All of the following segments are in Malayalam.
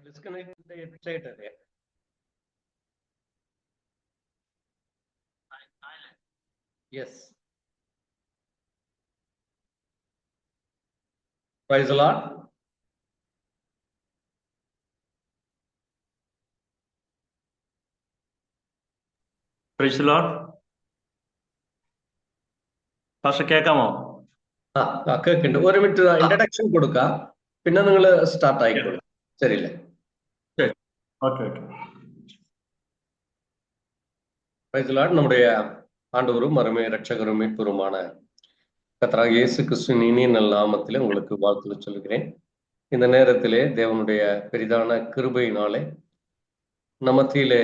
disconnect the headset area. Yes. Praise the Lord. Praise the Lord. Pastor കേൾക്കാമോ? കേൾക്കുന്നുണ്ട്. ഒരു മിനിറ്റ് ഇൻട്രഡക്ഷൻ കൊടുക്കാം, പിന്നെ നിങ്ങൾ സ്റ്റാർട്ട് ആയിക്കോളൂ. ശരിയല്ലേ? ഓക്കെ. Praise the Lord. நம்முடைய ஆண்டவரும் அருமை ரட்சகரும் மீட்பருமான கர்த்தராகிய இயேசு கிறிஸ்துவின் இனிய நல்ல நாமத்திலே உங்களுக்கு வாழ்த்து சொல்கிறேன். இந்த நேரத்திலே தேவனுடைய பெரிதான கிருபையினாலே மத்தியிலே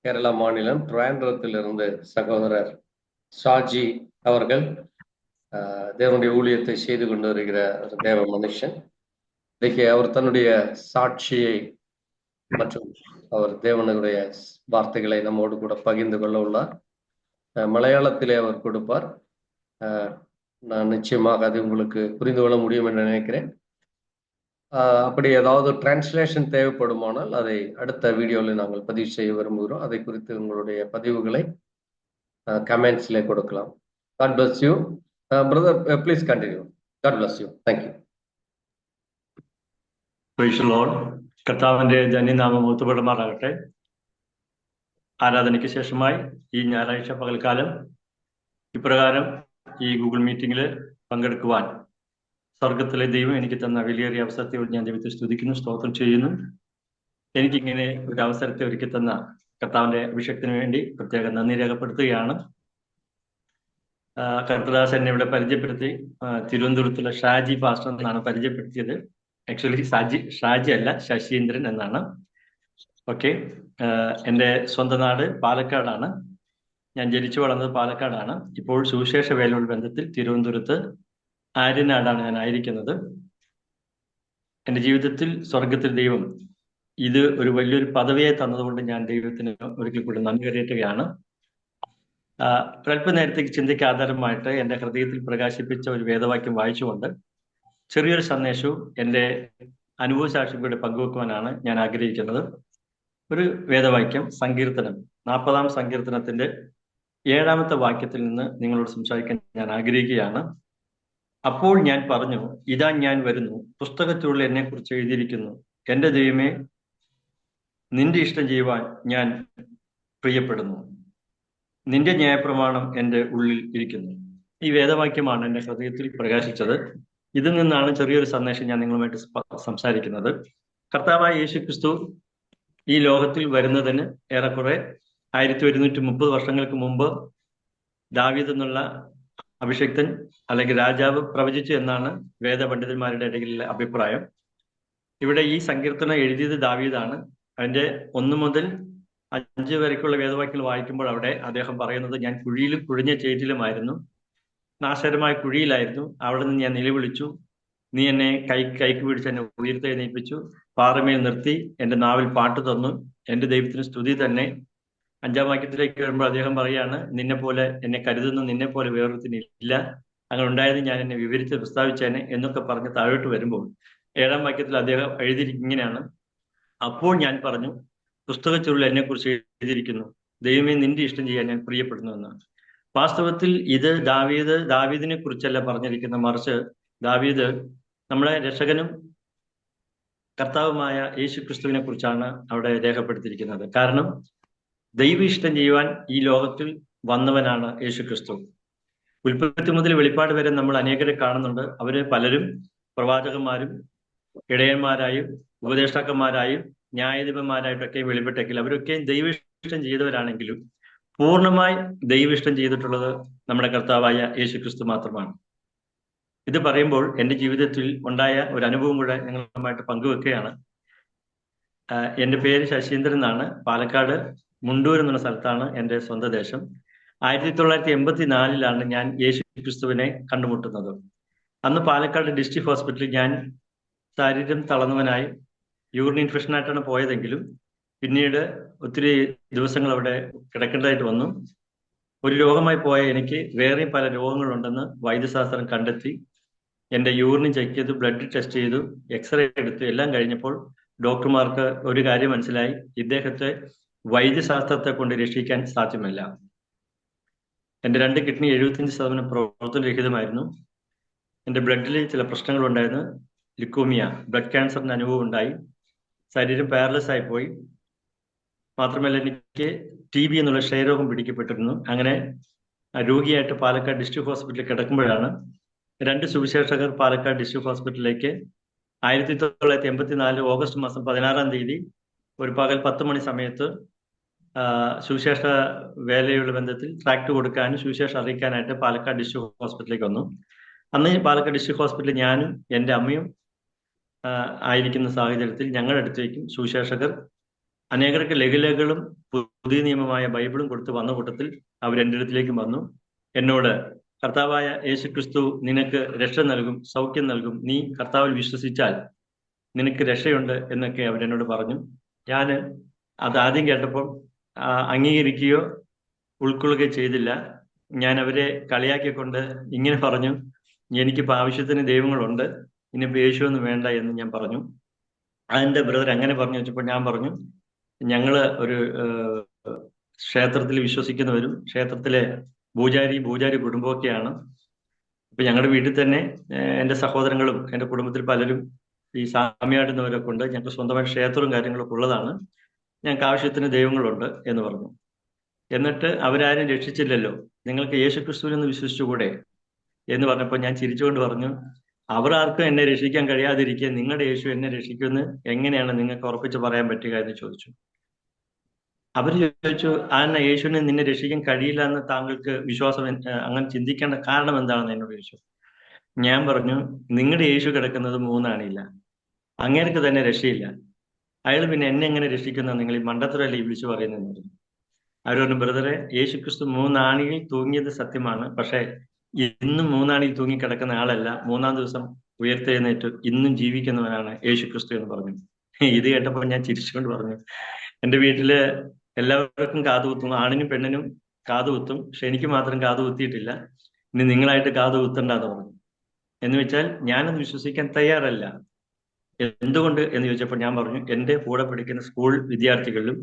கேரளா மாநிலம் ட்ராண்டரத்திலிருந்து சகோதரர் ஷாஜி அவர்கள் தேவனுடைய ஊழியத்தை செய்து கொண்டு வருகிற தேவ மனுஷன். இன்றைக்கு அவர் தன்னுடைய சாட்சியை மற்றும் அவர் தேவனுடைய வார்த்தைகளை நம்மோடு கூட பகிர்ந்து கொள்ள உள்ளார். மலையாளத்திலே அவர் கொடுப்பார். நான் நிச்சயமாக அது உங்களுக்கு புரிந்து கொள்ள முடியும் என்று நினைக்கிறேன். அப்படி ஏதாவது டிரான்ஸ்லேஷன் தேவைப்படுமானால் அதை அடுத்த வீடியோவில் நாங்கள் பதிவு செய்ய விரும்புகிறோம். அதை குறித்து உங்களுடைய பதிவுகளை கமெண்ட்ஸ்ல கொடுக்கலாம். God bless you. Brother, please continue. God bless you. Thank you. Praise the Lord. കർത്താവിന്റെ ധന്യനാമം മഹത്വപ്പെടുമാറാകട്ടെ. ആരാധനയ്ക്ക് ശേഷമായി ഈ ഞായറാഴ്ച പകൽക്കാലം ഇപ്രകാരം ഈ ഗൂഗിൾ മീറ്റിംഗിൽ പങ്കെടുക്കുവാൻ സ്വർഗത്തിലെ ദൈവം എനിക്ക് തന്ന വലിയേറിയ അവസരത്തെ ഞാൻ ദൈവത്തെ സ്തുതിക്കുന്നു, സ്തോത്രം ചെയ്യുന്നു. എനിക്കിങ്ങനെ ഒരു അവസരത്തെ ഒരുക്കി തന്ന കർത്താവിന്റെ അഭിഷേകത്തിന് വേണ്ടി പ്രത്യേകം നന്ദി രേഖപ്പെടുത്തുകയാണ്. കർത്തദാസ് എന്നെ ഇവിടെ പരിചയപ്പെടുത്തി തിരുവനന്തപുരത്തുള്ള ഷാജി പാസ്റ്റർ എന്നാണ് പരിചയപ്പെടുത്തിയത്. ആക്ച്വലി ഷാജി അല്ല, ശശീന്ദ്രൻ എന്നാണ്. ഓക്കെ. എൻ്റെ സ്വന്തം നാട് പാലക്കാടാണ്. ഞാൻ ജനിച്ചു വളർന്നത് പാലക്കാടാണ്. ഇപ്പോൾ സുവിശേഷ വേലയോട് ബന്ധത്തിൽ തിരുവനന്തപുരത്ത് ആര്യനാടാണ് ഞാൻ ആയിരിക്കുന്നത്. എൻ്റെ ജീവിതത്തിൽ സ്വർഗത്തിൽ ദൈവം ഇത് ഒരു വലിയൊരു പദവിയെ തന്നതുകൊണ്ട് ഞാൻ ദൈവത്തിന് ഒരിക്കൽ കൂടി നന്ദി കരയറ്റുകയാണ്. അല്പനേരത്തേക്ക് ചിന്തയ്ക്ക് ആധാരമായിട്ട് എൻ്റെ ഹൃദയത്തിൽ പ്രകാശിപ്പിച്ച ഒരു വേദവാക്യം വായിച്ചുകൊണ്ട് ചെറിയൊരു സന്ദേശവും എൻ്റെ അനുഭവ സാക്ഷികളോട് പങ്കുവെക്കുവാനാണ് ഞാൻ ആഗ്രഹിക്കുന്നത്. ഒരു വേദവാക്യം, സങ്കീർത്തനം 40-ാം സങ്കീർത്തനത്തിന്റെ 7-ാമത്തെ വാക്യത്തിൽ നിന്ന് നിങ്ങളോട് സംസാരിക്കാൻ ഞാൻ ആഗ്രഹിക്കുകയാണ്. അപ്പോൾ ഞാൻ പറഞ്ഞു, ഇതാ ഞാൻ വരുന്നു, പുസ്തകത്തിലുള്ള എന്നെ കുറിച്ച് എഴുതിയിരിക്കുന്നു. എൻ്റെ ദൈവമേ, നിന്റെ ഇഷ്ടം ചെയ്യുവാൻ ഞാൻ പ്രിയപ്പെടുന്നു. നിന്റെ ന്യായപ്രമാണം എൻ്റെ ഉള്ളിൽ ഇരിക്കുന്നു. ഈ വേദവാക്യമാണ് എൻ്റെ ഹൃദയത്തിൽ പ്രകാശിച്ചത്. ഇതിൽ നിന്നാണ് ചെറിയൊരു സന്ദേശം ഞാൻ നിങ്ങളുമായിട്ട് സംസാരിക്കുന്നത്. കർത്താവായ യേശു ക്രിസ്തു ഈ ലോകത്തിൽ വരുന്നതിന് ഏറെക്കുറെ 1130 വർഷങ്ങൾക്ക് മുമ്പ് ദാവീദ് എന്നുള്ള അഭിഷിക്തൻ അല്ലെങ്കിൽ രാജാവ് പ്രവചിച്ചു എന്നാണ് വേദപണ്ഡിതന്മാരുടെ ഇടയിലുള്ള അഭിപ്രായം. ഇവിടെ ഈ സങ്കീർത്തനം എഴുതിയത് ദാവീദാണ്. അതിന്റെ 1 മുതൽ 5 വരെക്കുള്ള വേദവാക്യങ്ങൾ വായിക്കുമ്പോൾ അവിടെ അദ്ദേഹം പറയുന്നത്, ഞാൻ കുഴിയിലും കുഴിഞ്ഞ ചേറ്റിലുമായിരുന്നു, നാശകരമായ കുഴിയിലായിരുന്നു. അവിടെ നിന്ന് ഞാൻ നിലവിളിച്ചു, നീ എന്നെ കൈക്ക് പിടിച്ച് എന്നെ ഉയർത്തെഴുന്നേൽപ്പിച്ചു, പാറമേൽ നിർത്തി, എൻ്റെ നാവിൽ പാട്ട് തന്നു, എൻ്റെ ദൈവത്തിന് സ്തുതി തന്നെ. 5-ാം വാക്യത്തിലേക്ക് വരുമ്പോൾ അദ്ദേഹം പറയാണ്, നിന്നെ പോലെ എന്നെ കരുതുന്നു, നിന്നെ പോലെ വേറൊരുത്തിനില്ല, അങ്ങനെ ഉണ്ടായത് ഞാൻ എന്നെ വിവരിച്ച് പ്രസ്താവിച്ചേനെ എന്നൊക്കെ പറഞ്ഞ് താഴോട്ട് വരുമ്പോൾ 7-ാം വാക്യത്തിൽ അദ്ദേഹം ഇങ്ങനെയാണ്, അപ്പോൾ ഞാൻ പറഞ്ഞു, പുസ്തകത്തിലുള്ള എന്നെ കുറിച്ച് എഴുതിയിരിക്കുന്നു, ദൈവമേ നിന്റെ ഇഷ്ടം ചെയ്യാൻ ഞാൻ പ്രിയപ്പെടുന്നു എന്നാണ്. വാസ്തവത്തിൽ ഇത് ദാവീദിനെ കുറിച്ചല്ല പറഞ്ഞിരിക്കുന്ന, മറിച്ച് ദാവീദ് നമ്മുടെ രക്ഷകനും കർത്താവുമായ യേശു ക്രിസ്തുവിനെ കുറിച്ചാണ് അവിടെ രേഖപ്പെടുത്തിയിരിക്കുന്നത്. കാരണം ദൈവ ഇഷ്ടം ചെയ്യുവാൻ ഈ ലോകത്തിൽ വന്നവനാണ് യേശു ക്രിസ്തു. ഉൽപ്പത്തി മുതൽ വെളിപ്പാട് വരെ നമ്മൾ അനേകരെ കാണുന്നുണ്ട്. അവര് പലരും പ്രവാചകന്മാരും ഇടയന്മാരായും ഉപദേഷ്ടാക്കന്മാരായും ന്യായാധിപന്മാരായിട്ടൊക്കെ വെളിപ്പെട്ടെങ്കിൽ അവരൊക്കെയും ദൈവ ഇഷ്ടം ചെയ്തവരാണെങ്കിലും പൂർണ്ണമായി ദൈവ ഇഷ്ടം ചെയ്തിട്ടുള്ളത് നമ്മുടെ കർത്താവായ യേശു ക്രിസ്തു മാത്രമാണ്. ഇത് പറയുമ്പോൾ എൻ്റെ ജീവിതത്തിൽ ഉണ്ടായ ഒരു അനുഭവം കൂടെ നിങ്ങളുമായിട്ട് പങ്കുവെക്കുകയാണ്. എൻ്റെ പേര് ശശീന്ദ്രൻ എന്നാണ്. പാലക്കാട് മുണ്ടൂർ എന്നുള്ള സ്ഥലത്താണ് എൻ്റെ സ്വന്തം ദേശം. 1984 ഞാൻ യേശു ക്രിസ്തുവിനെ കണ്ടുമുട്ടുന്നത്. അന്ന് പാലക്കാട് ഡിസ്ട്രിക്ട് ഹോസ്പിറ്റലിൽ ഞാൻ ശരീരം തളർന്നവനായി യൂറിൻ ഇൻഫെക്ഷനായിട്ടാണ് പോയതെങ്കിലും പിന്നീട് ഒത്തിരി ദിവസങ്ങൾ അവിടെ കിടക്കേണ്ടതായിട്ട് വന്നു. ഒരു രോഗമായി പോയ എനിക്ക് വേറെയും പല രോഗങ്ങളുണ്ടെന്ന് വൈദ്യശാസ്ത്രം കണ്ടെത്തി. എൻ്റെ യൂറിൻ ചെക്ക് ചെയ്തു, ബ്ലഡ് ടെസ്റ്റ് ചെയ്തു, എക്സ്റേ എടുത്തു. എല്ലാം കഴിഞ്ഞപ്പോൾ ഡോക്ടർമാർക്ക് ഒരു കാര്യം മനസ്സിലായി, ഇദ്ദേഹത്തെ വൈദ്യശാസ്ത്രത്തെ കൊണ്ട് രക്ഷിക്കാൻ സാധ്യമല്ല. എൻ്റെ 2 കിഡ്നി 75% പ്രവർത്തനരഹിതമായിരുന്നു. എൻ്റെ ബ്ലഡിൽ ചില പ്രശ്നങ്ങളുണ്ടായിരുന്നു. ലിക്കോമിയ, ബ്ലഡ് ക്യാൻസറിന്റെ അനുഭവം ഉണ്ടായി. ശരീരം പാരലൈസ് ആയി പോയി. മാത്രമല്ല എനിക്ക് TB എന്നുള്ള ക്ഷയരോഗം പിടിക്കപ്പെട്ടിരുന്നു. അങ്ങനെ രോഗിയായിട്ട് പാലക്കാട് ഡിസ്ട്രിക്ട് ഹോസ്പിറ്റലിൽ കിടക്കുമ്പോഴാണ് 2 സുവിശേഷകർ പാലക്കാട് ഡിസ്ട്രിക്ട് ഹോസ്പിറ്റലിലേക്ക് 1984 ഓഗസ്റ്റ് മാസം 16-ാം തീയതി ഒരു പകൽ 10 മണി സമയത്ത് സുവിശേഷ വേലയുടെ ബന്ധത്തിൽ ട്രാക്ട് കൊടുക്കാനും സുവിശേഷം അറിയിക്കാനായിട്ട് പാലക്കാട് ഡിസ്ട്രിക്ട് ഹോസ്പിറ്റലിലേക്ക് വന്നു. അന്ന് പാലക്കാട് ഡിസ്ട്രിക്ട് ഹോസ്പിറ്റലിൽ ഞാനും എൻ്റെ അമ്മയും ആയിരിക്കുന്ന സാഹചര്യത്തിൽ ഞങ്ങളുടെ അടുത്തേക്കും സുവിശേഷകർ അനേകർക്ക് ലഘുലേഖകളും പുതിയ നിയമമായ ബൈബിളും കൊടുത്ത് വന്ന കൂട്ടത്തിൽ അവർ എൻ്റെ അടുത്തിലേക്കും വന്നു. എന്നോട് കർത്താവായ യേശുക്രിസ്തു നിനക്ക് രക്ഷ നൽകും, സൗഖ്യം നൽകും, നീ കർത്താവിൽ വിശ്വസിച്ചാൽ നിനക്ക് രക്ഷയുണ്ട് എന്നൊക്കെ അവരെന്നോട് പറഞ്ഞു. ഞാൻ അത് ആദ്യം കേട്ടപ്പോൾ അംഗീകരിക്കുകയോ ഉൾക്കൊള്ളുകയോ ചെയ്തില്ല. ഞാൻ അവരെ കളിയാക്കിക്കൊണ്ട് ഇങ്ങനെ പറഞ്ഞു, എനിക്കിപ്പോൾ ആവശ്യത്തിന് ദൈവങ്ങളുണ്ട്, ഇനിയിപ്പോൾ യേശുവൊന്നും വേണ്ട എന്ന് ഞാൻ പറഞ്ഞു. അതിൻ്റെ ബ്രദർ അങ്ങനെ പറഞ്ഞു വെച്ചപ്പോൾ ഞാൻ പറഞ്ഞു, ഞങ്ങള് ഒരു ക്ഷേത്രത്തിൽ വിശ്വസിക്കുന്നവരും ക്ഷേത്രത്തിലെ പൂജാരി കുടുംബമൊക്കെയാണ്. ഇപ്പൊ ഞങ്ങളുടെ വീട്ടിൽ തന്നെ എൻ്റെ സഹോദരങ്ങളും എൻ്റെ കുടുംബത്തിൽ പലരും ഈ സാമ്യാടുന്നവരൊക്കെ ഉണ്ട്. ഞങ്ങൾക്ക് സ്വന്തമായി ക്ഷേത്രവും കാര്യങ്ങളൊക്കെ ഉള്ളതാണ്. ഞങ്ങൾക്ക് ആവശ്യത്തിന് ദൈവങ്ങളുണ്ട് എന്ന് പറഞ്ഞു. എന്നിട്ട് അവരാരും രക്ഷിച്ചില്ലല്ലോ, നിങ്ങൾക്ക് യേശുക്രിസ്തുവിൽ നിന്ന് വിശ്വസിച്ചുകൂടെ എന്ന് പറഞ്ഞപ്പോൾ ഞാൻ ചിരിച്ചുകൊണ്ട് പറഞ്ഞു, അവർ ആർക്കും എന്നെ രക്ഷിക്കാൻ കഴിയാതിരിക്കുക നിങ്ങളുടെ യേശു എന്നെ രക്ഷിക്കുമെന്ന് എങ്ങനെയാണ് നിങ്ങൾക്ക് ഉറപ്പിച്ച് പറയാൻ പറ്റുക എന്ന് ചോദിച്ചു. അവർ ചോദിച്ചു, യേശുവിനെ നിന്നെ രക്ഷിക്കാൻ കഴിയില്ല എന്ന് താങ്കൾക്ക് വിശ്വാസം അങ്ങനെ ചിന്തിക്കേണ്ട കാരണം എന്താണെന്ന് എന്നോട് ചോദിച്ചു. ഞാൻ പറഞ്ഞു, നിങ്ങളുടെ യേശു കിടക്കുന്നത് 3 ആണിയില്ല, അങ്ങേർക്ക് തന്നെ രക്ഷയില്ല, അയാൾ പിന്നെ എന്നെ എങ്ങനെ രക്ഷിക്കുന്ന നിങ്ങൾ ഈ മണ്ടത്തരല്ലേ ഈ വിളിച്ചു പറയുന്നതെന്ന് പറഞ്ഞു. അവർ പറഞ്ഞു, ബ്രദറെ, യേശുക്രിസ്തു 3 ആണിയിൽ തൂങ്ങിയത് സത്യമാണ്, പക്ഷെ ഇന്നും 3 ആണിയിൽ തൂങ്ങി കിടക്കുന്ന ആളല്ല, 3-ാം ദിവസം ഉയർത്തെഴുന്നേറ്റ് ഇന്നും ജീവിക്കുന്നവനാണ് യേശുക്രിസ്തു എന്ന് പറഞ്ഞു. ഇത് കേട്ടപ്പോൾ ഞാൻ ചിരിച്ചുകൊണ്ട് പറഞ്ഞു, എൻ്റെ വീട്ടില് എല്ലാവർക്കും കാതുകുത്തും, ആണിനും പെണ്ണിനും കാതുകുത്തും, പക്ഷെ എനിക്ക് മാത്രം കാതുകുത്തിയിട്ടില്ല, ഇനി നിങ്ങളായിട്ട് കാതുകുത്തണ്ടെന്ന് പറഞ്ഞു. എന്ന് വെച്ചാൽ ഞാനത് വിശ്വസിക്കാൻ തയ്യാറല്ല. എന്തുകൊണ്ട് എന്ന് ചോദിച്ചപ്പോൾ ഞാൻ പറഞ്ഞു, എൻ്റെ കൂടെ പഠിക്കുന്ന സ്കൂൾ വിദ്യാർത്ഥികളിലും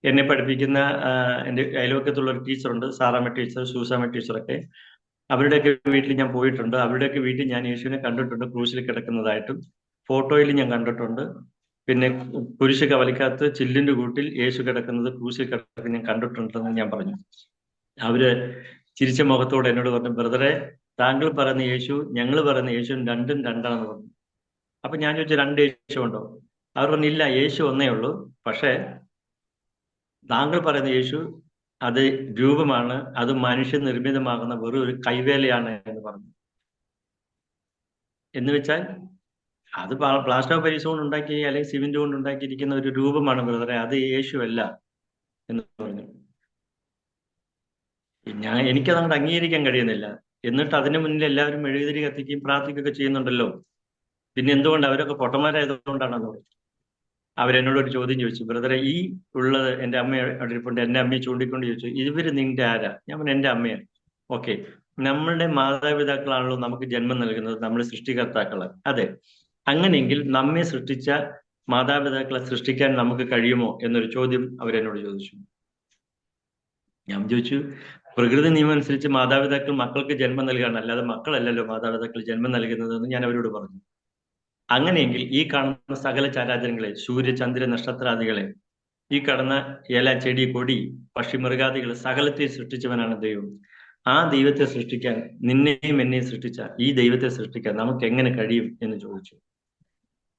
എന്നെ പഠിപ്പിക്കുന്ന എൻ്റെ അയൽവക്കത്തുള്ള ഒരു ടീച്ചറുണ്ട്, സാറാമ്മ ടീച്ചർ, സൂസാമ്മ ടീച്ചറൊക്കെ, അവരുടെയൊക്കെ വീട്ടിൽ ഞാൻ പോയിട്ടുണ്ട്. അവരുടെയൊക്കെ വീട്ടിൽ ഞാൻ യേശുവിനെ കണ്ടിട്ടുണ്ട് ക്രൂശിൽ കിടക്കുന്നതായിട്ടും ഫോട്ടോയിൽ ഞാൻ കണ്ടിട്ടുണ്ട്. പിന്നെ കുരിശ് കവലിക്കകത്ത് ചില്ലിന്റെ കൂട്ടിൽ യേശു കിടക്കുന്നത്, ക്രൂശിൽ കിടക്കുന്നത് ഞാൻ കണ്ടിട്ടുണ്ടെന്ന് ഞാൻ പറഞ്ഞു. അവര് ചിരിച്ച മുഖത്തോടെ എന്നോട് പറഞ്ഞു, ബ്രദറെ, താങ്കൾ പറയുന്ന യേശു ഞങ്ങൾ പറയുന്ന യേശു രണ്ടും രണ്ടാണെന്ന് പറഞ്ഞു. അപ്പൊ ഞാൻ ചോദിച്ചു, 2 യേശു ഉണ്ടോ? അവർ പറഞ്ഞു, ഇല്ല, യേശു ഒന്നേ ഉള്ളൂ, പക്ഷെ താങ്കൾ പറയുന്ന യേശു അത് രൂപമാണ്, അത് മനുഷ്യ നിർമ്മിതമാകുന്ന വെറും ഒരു കൈവേലയാണ് എന്ന് പറഞ്ഞു. എന്ന് വെച്ചാൽ അത് പ്ലാസ്റ്റർ ഓഫ് പാരീസ് കൊണ്ട് ഉണ്ടാക്കി അല്ലെങ്കിൽ സിമെന്റ് കൊണ്ട് ഉണ്ടാക്കിയിരിക്കുന്ന ഒരു രൂപമാണ് ബ്രദറെ, അത് യേശു അല്ല എന്ന് പറഞ്ഞു. എനിക്കത് അങ്ങോട്ട് അംഗീകരിക്കാൻ കഴിയുന്നില്ല. എന്നിട്ട് അതിന് മുന്നിൽ എല്ലാവരും മെഴുകുതിരി കത്തിക്കുകയും പ്രാർത്ഥിക്കുകയൊക്കെ ചെയ്യുന്നുണ്ടല്ലോ, പിന്നെ എന്തുകൊണ്ട് അവരൊക്കെ പൊട്ടന്മാരായതുകൊണ്ടാണെന്ന് പറഞ്ഞു. അവരെന്നോട് ഒരു ചോദ്യം ചോദിച്ചു, ബ്രദറെ, ഈ ഉള്ളത് എൻ്റെ അമ്മയോടൊപ്പം എൻ്റെ അമ്മയെ ചൂണ്ടിക്കൊണ്ട് ചോദിച്ചു, ഇവര് നിന്റെ ആരാ? ഞാൻ പറഞ്ഞു, എൻ്റെ അമ്മയാണ്. ഓക്കെ, നമ്മളുടെ മാതാപിതാക്കളാണല്ലോ നമുക്ക് ജന്മം നൽകുന്നത്, നമ്മൾ സൃഷ്ടികർത്താക്കള്. അതെ, അങ്ങനെയെങ്കിൽ നമ്മെ സൃഷ്ടിച്ച മാതാപിതാക്കളെ സൃഷ്ടിക്കാൻ നമുക്ക് കഴിയുമോ എന്നൊരു ചോദ്യം അവരെന്നോട് ചോദിച്ചു. ഞാൻ ചോദിച്ചു, പ്രകൃതി നിയമം അനുസരിച്ച് മാതാപിതാക്കൾ മക്കൾക്ക് ജന്മം നൽകുകയാണ്, അല്ലാതെ മക്കളല്ലല്ലോ മാതാപിതാക്കൾ ജന്മം നൽകുന്നതെന്ന് ഞാൻ അവരോട് പറഞ്ഞു. അങ്ങനെയെങ്കിൽ ഈ കാണുന്ന സകല ചരാചരങ്ങളെ, സൂര്യ ചന്ദ്ര നക്ഷത്രാദികളെ, ഈ കടന്ന ഇല ചെടി കൊടി പക്ഷി മൃഗാദികൾ സകലത്തെ സൃഷ്ടിച്ചവനാണ് ദൈവം. ആ ദൈവത്തെ സൃഷ്ടിക്കാൻ, നിന്നെയും എന്നെയും സൃഷ്ടിച്ച ഈ ദൈവത്തെ സൃഷ്ടിക്കാൻ നമുക്ക് എങ്ങനെ കഴിയും എന്ന് ചോദിച്ചു.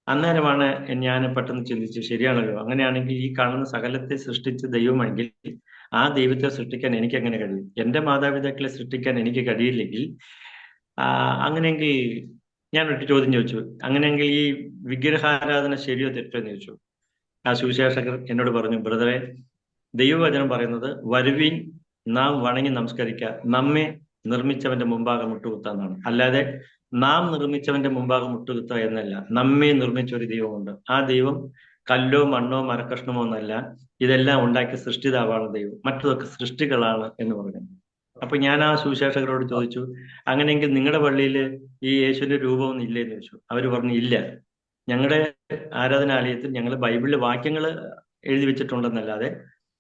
അന്നേരമാണ് ഞാൻ പെട്ടെന്ന് ചിന്തിച്ചു, ശരിയാണല്ലോ, അങ്ങനെയാണെങ്കിൽ ഈ കാണുന്ന സകലത്തെ സൃഷ്ടിച്ച ദൈവമെങ്കിൽ ആ ദൈവത്തെ സൃഷ്ടിക്കാൻ എനിക്ക് എങ്ങനെ കഴിയും? എൻ്റെ മാതാപിതാക്കളെ സൃഷ്ടിക്കാൻ എനിക്ക് കഴിയില്ലെങ്കിൽ അങ്ങനെയെങ്കിൽ ഞാൻ ഒരു ചോദ്യം ചോദിച്ചു, അങ്ങനെയെങ്കിൽ ഈ വിഗ്രഹാരാധന ശരിയോ തെറ്റോ എന്ന് ചോദിച്ചു. ആ സുവിശേഷകർ എന്നോട് പറഞ്ഞു, ബ്രദറെ, ദൈവവചനം പറയുന്നത് വരുവീൻ നാം വണങ്ങി നമസ്കരിക്കുക, നമ്മെ നിർമ്മിച്ചവന്റെ മുമ്പാകെ മുട്ടുകുത്താന്നാണ്. അല്ലാതെ നാം നിർമ്മിച്ചവന്റെ മുമ്പാകെ മുട്ടുകുത്തുക എന്നല്ല. നമ്മെ നിർമ്മിച്ച ഒരു ദൈവമുണ്ട്. ആ ദൈവം കല്ലോ മണ്ണോ മരക്കഷ്ണമോ എന്നല്ല, ഇതെല്ലാം ഉണ്ടാക്കിയ സൃഷ്ടിതാവാണ് ദൈവം, മറ്റതൊക്കെ സൃഷ്ടികളാണ് എന്ന് പറഞ്ഞു. അപ്പൊ ഞാൻ ആ സുവിശേഷകരോട് ചോദിച്ചു, അങ്ങനെയെങ്കിൽ നിങ്ങളുടെ പള്ളിയിൽ ഈ യേശുവിന്റെ രൂപമൊന്നും ഇല്ലേ എന്ന് ചോദിച്ചു. അവര് പറഞ്ഞു, ഇല്ല, ഞങ്ങളുടെ ആരാധനാലയത്തിൽ ഞങ്ങൾ ബൈബിളിൽ വാക്യങ്ങൾ എഴുതി വെച്ചിട്ടുണ്ടെന്നല്ലാതെ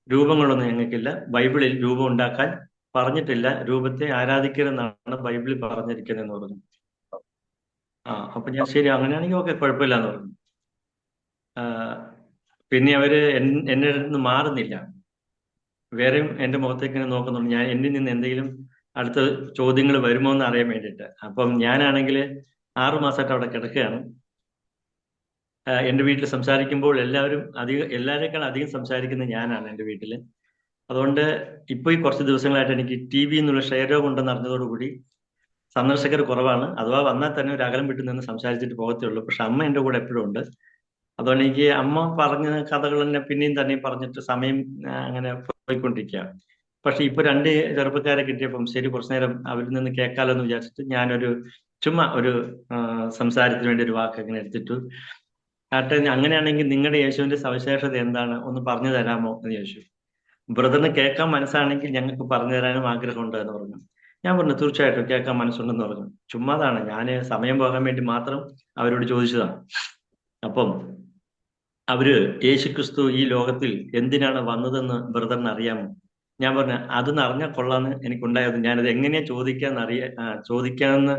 രൂപങ്ങളൊന്നും ഞങ്ങൾക്കില്ല. ബൈബിളിൽ രൂപം ഉണ്ടാക്കാൻ പറഞ്ഞിട്ടില്ല. രൂപത്തെ ആരാധിക്കരുതെന്നാണ് ബൈബിളിൽ പറഞ്ഞിരിക്കുന്നതെന്ന് പറഞ്ഞു. അപ്പൊ ഞാൻ ശരി അങ്ങനെയാണെങ്കിൽ ഓക്കെ, കുഴപ്പമില്ല എന്ന് പറഞ്ഞു. പിന്നെ അവര് എന്നെ അടുത്ത് മാറുന്നില്ല. വേറെയും എന്റെ മുഖത്തേക്ക് ഇങ്ങനെ നോക്കുന്നുണ്ട്, ഞാൻ എന്നിൽ നിന്ന് എന്തെങ്കിലും അടുത്ത ചോദ്യങ്ങൾ വരുമോ എന്ന് അറിയാൻ വേണ്ടിയിട്ട്. അപ്പം ഞാനാണെങ്കിൽ 6 മാസമായിട്ട് അവിടെ കിടക്കുകയാണ്. എന്റെ വീട്ടിൽ സംസാരിക്കുമ്പോൾ എല്ലാവരെക്കാൾ അധികം സംസാരിക്കുന്നത് ഞാനാണ് എന്റെ വീട്ടിൽ. അതുകൊണ്ട് ഇപ്പൊ ഈ കുറച്ച് ദിവസങ്ങളായിട്ട് എനിക്ക് TV എന്നുള്ള ക്ഷയരോഗം ഉണ്ടെന്ന് അറിഞ്ഞതോടുകൂടി സന്ദർശകർ കുറവാണ്. അഥവാ വന്നാൽ തന്നെ ഒരു അകലം വിട്ടു നിന്ന് സംസാരിച്ചിട്ട് പോകത്തേ ഉള്ളൂ. പക്ഷെ അമ്മ എന്റെ കൂടെ എപ്പോഴും ഉണ്ട്. അതുകൊണ്ട് എനിക്ക് അമ്മ പറഞ്ഞ കഥകൾ തന്നെ പിന്നെയും തന്നെയും പറഞ്ഞിട്ട് സമയം അങ്ങനെ പോയിക്കൊണ്ടിരിക്കുക. പക്ഷെ ഇപ്പൊ 2 ചെറുപ്പക്കാരെ കിട്ടിയപ്പം ശരി കുറച്ചു നേരം അവരിൽ നിന്ന് കേൾക്കാലോ എന്ന് വിചാരിച്ചിട്ട് ഞാനൊരു ചുമ്മാ ഒരു സംസാരത്തിന് വേണ്ടി ഒരു വാക്ക് അങ്ങനെ എടുത്തിട്ടു. അങ്ങനെയാണെങ്കിൽ നിങ്ങളുടെ യേശുവിന്റെ സവിശേഷത എന്താണ് ഒന്ന് പറഞ്ഞു തരാമോ എന്ന് ചോദിച്ചു. ബ്രദറിന് കേൾക്കാൻ മനസ്സാണെങ്കിൽ ഞങ്ങൾക്ക് പറഞ്ഞു തരാനും ആഗ്രഹമുണ്ട് എന്ന് പറഞ്ഞു. ഞാൻ പറഞ്ഞു തീർച്ചയായിട്ടും കേൾക്കാൻ മനസ്സുണ്ടെന്ന് പറഞ്ഞു. ചുമ്മാതാണ്, ഞാൻ സമയം പോകാൻ വേണ്ടി മാത്രം അവരോട് ചോദിച്ചതാണ്. അപ്പം അവര് യേശുക്രിസ്തു ഈ ലോകത്തിൽ എന്തിനാണ് വന്നതെന്ന് ബ്രദറിന് അറിയാമോ? ഞാൻ പറഞ്ഞു അതൊന്ന് അറിഞ്ഞാൽ കൊള്ളാന്ന് എനിക്കുണ്ടായത്. ഞാനത് എങ്ങനെയാ ചോദിക്കാമെന്ന്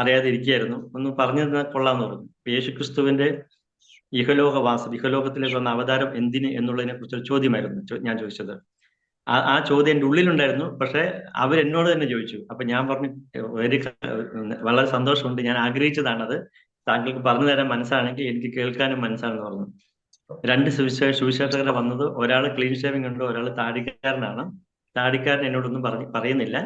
അറിയാതെ ഇരിക്കുകയായിരുന്നു. ഒന്ന് പറഞ്ഞു തന്നാൽ കൊള്ളാന്ന് പറഞ്ഞു. യേശുക്രിസ്തുവിന്റെ ഇഹലോകത്തിലേക്ക് വന്ന അവതാരം എന്തിന് എന്നുള്ളതിനെ കുറിച്ചൊരു ചോദ്യമായിരുന്നു ഞാൻ ചോദിച്ചത്. ആ ചോദ്യം എൻ്റെ ഉള്ളിലുണ്ടായിരുന്നു. പക്ഷെ അവരെന്നോട് തന്നെ ചോദിച്ചു. അപ്പൊ ഞാൻ പറഞ്ഞു വളരെ സന്തോഷമുണ്ട്, ഞാൻ ആഗ്രഹിച്ചതാണത്. താങ്കൾക്ക് പറഞ്ഞു തരാൻ മനസ്സാണെങ്കിൽ എനിക്ക് കേൾക്കാനും മനസ്സാണെന്ന് പറഞ്ഞു. 2 സുവിശേഷകരെ വന്നത്. ഒരാൾ ക്ലീൻ ഷേവിംഗ് ഉണ്ട്, ഒരാൾ താടിക്കാരനാണ്. താടിക്കാരൻ എന്നോടൊന്നും പറയുന്നില്ല.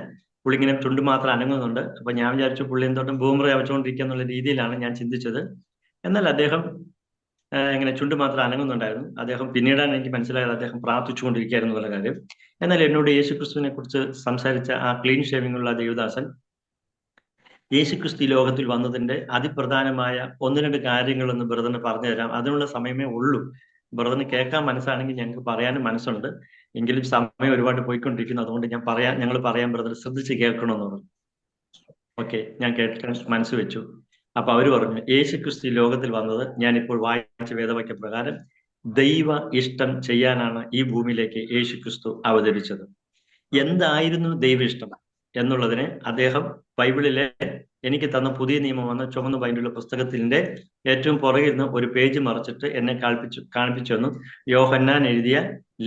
പുള്ളി ഇങ്ങനെ ചുണ്ട് മാത്രം അനങ്ങുന്നുണ്ട്. അപ്പൊ ഞാൻ വിചാരിച്ചു പുള്ളി എന്തോട്ടും ബൂമറ വെച്ചുകൊണ്ടിരിക്കുക എന്നുള്ള രീതിയിലാണ് ഞാൻ ചിന്തിച്ചത്. എന്നാൽ അദ്ദേഹം ഇങ്ങനെ ചുണ്ട് മാത്രം അനങ്ങുന്നുണ്ടായിരുന്നു. അദ്ദേഹം പിന്നീടാണ് എനിക്ക് മനസ്സിലായത് അദ്ദേഹം പ്രാർത്ഥിച്ചുകൊണ്ടിരിക്കുകയായിരുന്നു എന്നുള്ള കാര്യം. എന്നാൽ എന്നോട് യേശുക്രിസ്തുവിനെ കുറിച്ച് സംസാരിച്ച ആ ക്ലീൻ ഷേവിംഗ് ഉള്ള ദേവദാസൻ യേശുക്രിസ്തു ലോകത്തിൽ വന്നതിന്റെ അതിപ്രധാനമായ 1-2 കാര്യങ്ങളൊന്ന് ബ്രദറിന് പറഞ്ഞു തരാം, അതിനുള്ള സമയമേ ഉള്ളൂ. ബ്രദറിന് കേൾക്കാൻ മനസ്സാണെങ്കിൽ ഞങ്ങൾക്ക് പറയാനും മനസ്സുണ്ട്. എങ്കിലും സമയം ഒരുപാട് പോയിക്കൊണ്ടിരിക്കുന്നു. അതുകൊണ്ട് ഞങ്ങൾ പറയാൻ ബ്രദർ ശ്രദ്ധിച്ച് കേൾക്കണമെന്ന് പറഞ്ഞു. ഓക്കെ, ഞാൻ കേൾക്കാൻ മനസ്സ് വെച്ചു. അപ്പൊ അവര് പറഞ്ഞു യേശുക്രിസ്തു ലോകത്തിൽ വന്നത് ഞാനിപ്പോൾ വായിച്ച വേദവാക്യ പ്രകാരം ദൈവ ഇഷ്ടം ചെയ്യാനാണ് ഈ ഭൂമിയിലേക്ക് യേശുക്രിസ്തു അവതരിച്ചത്. എന്തായിരുന്നു ദൈവ ഇഷ്ടം എന്നുള്ളതിന് അദ്ദേഹം ബൈബിളിലെ എനിക്ക് തന്ന പുതിയ നിയമം വന്ന ചുമന്ന ബൈൻഡിലുള്ള പുസ്തകത്തിന്റെ ഏറ്റവും പുറകിൽ നിന്ന് ഒരു പേജ് മറിച്ചിട്ട് എന്നെ കാണിപ്പിച്ചു തന്നു. യോഹന്നാൻ എഴുതിയ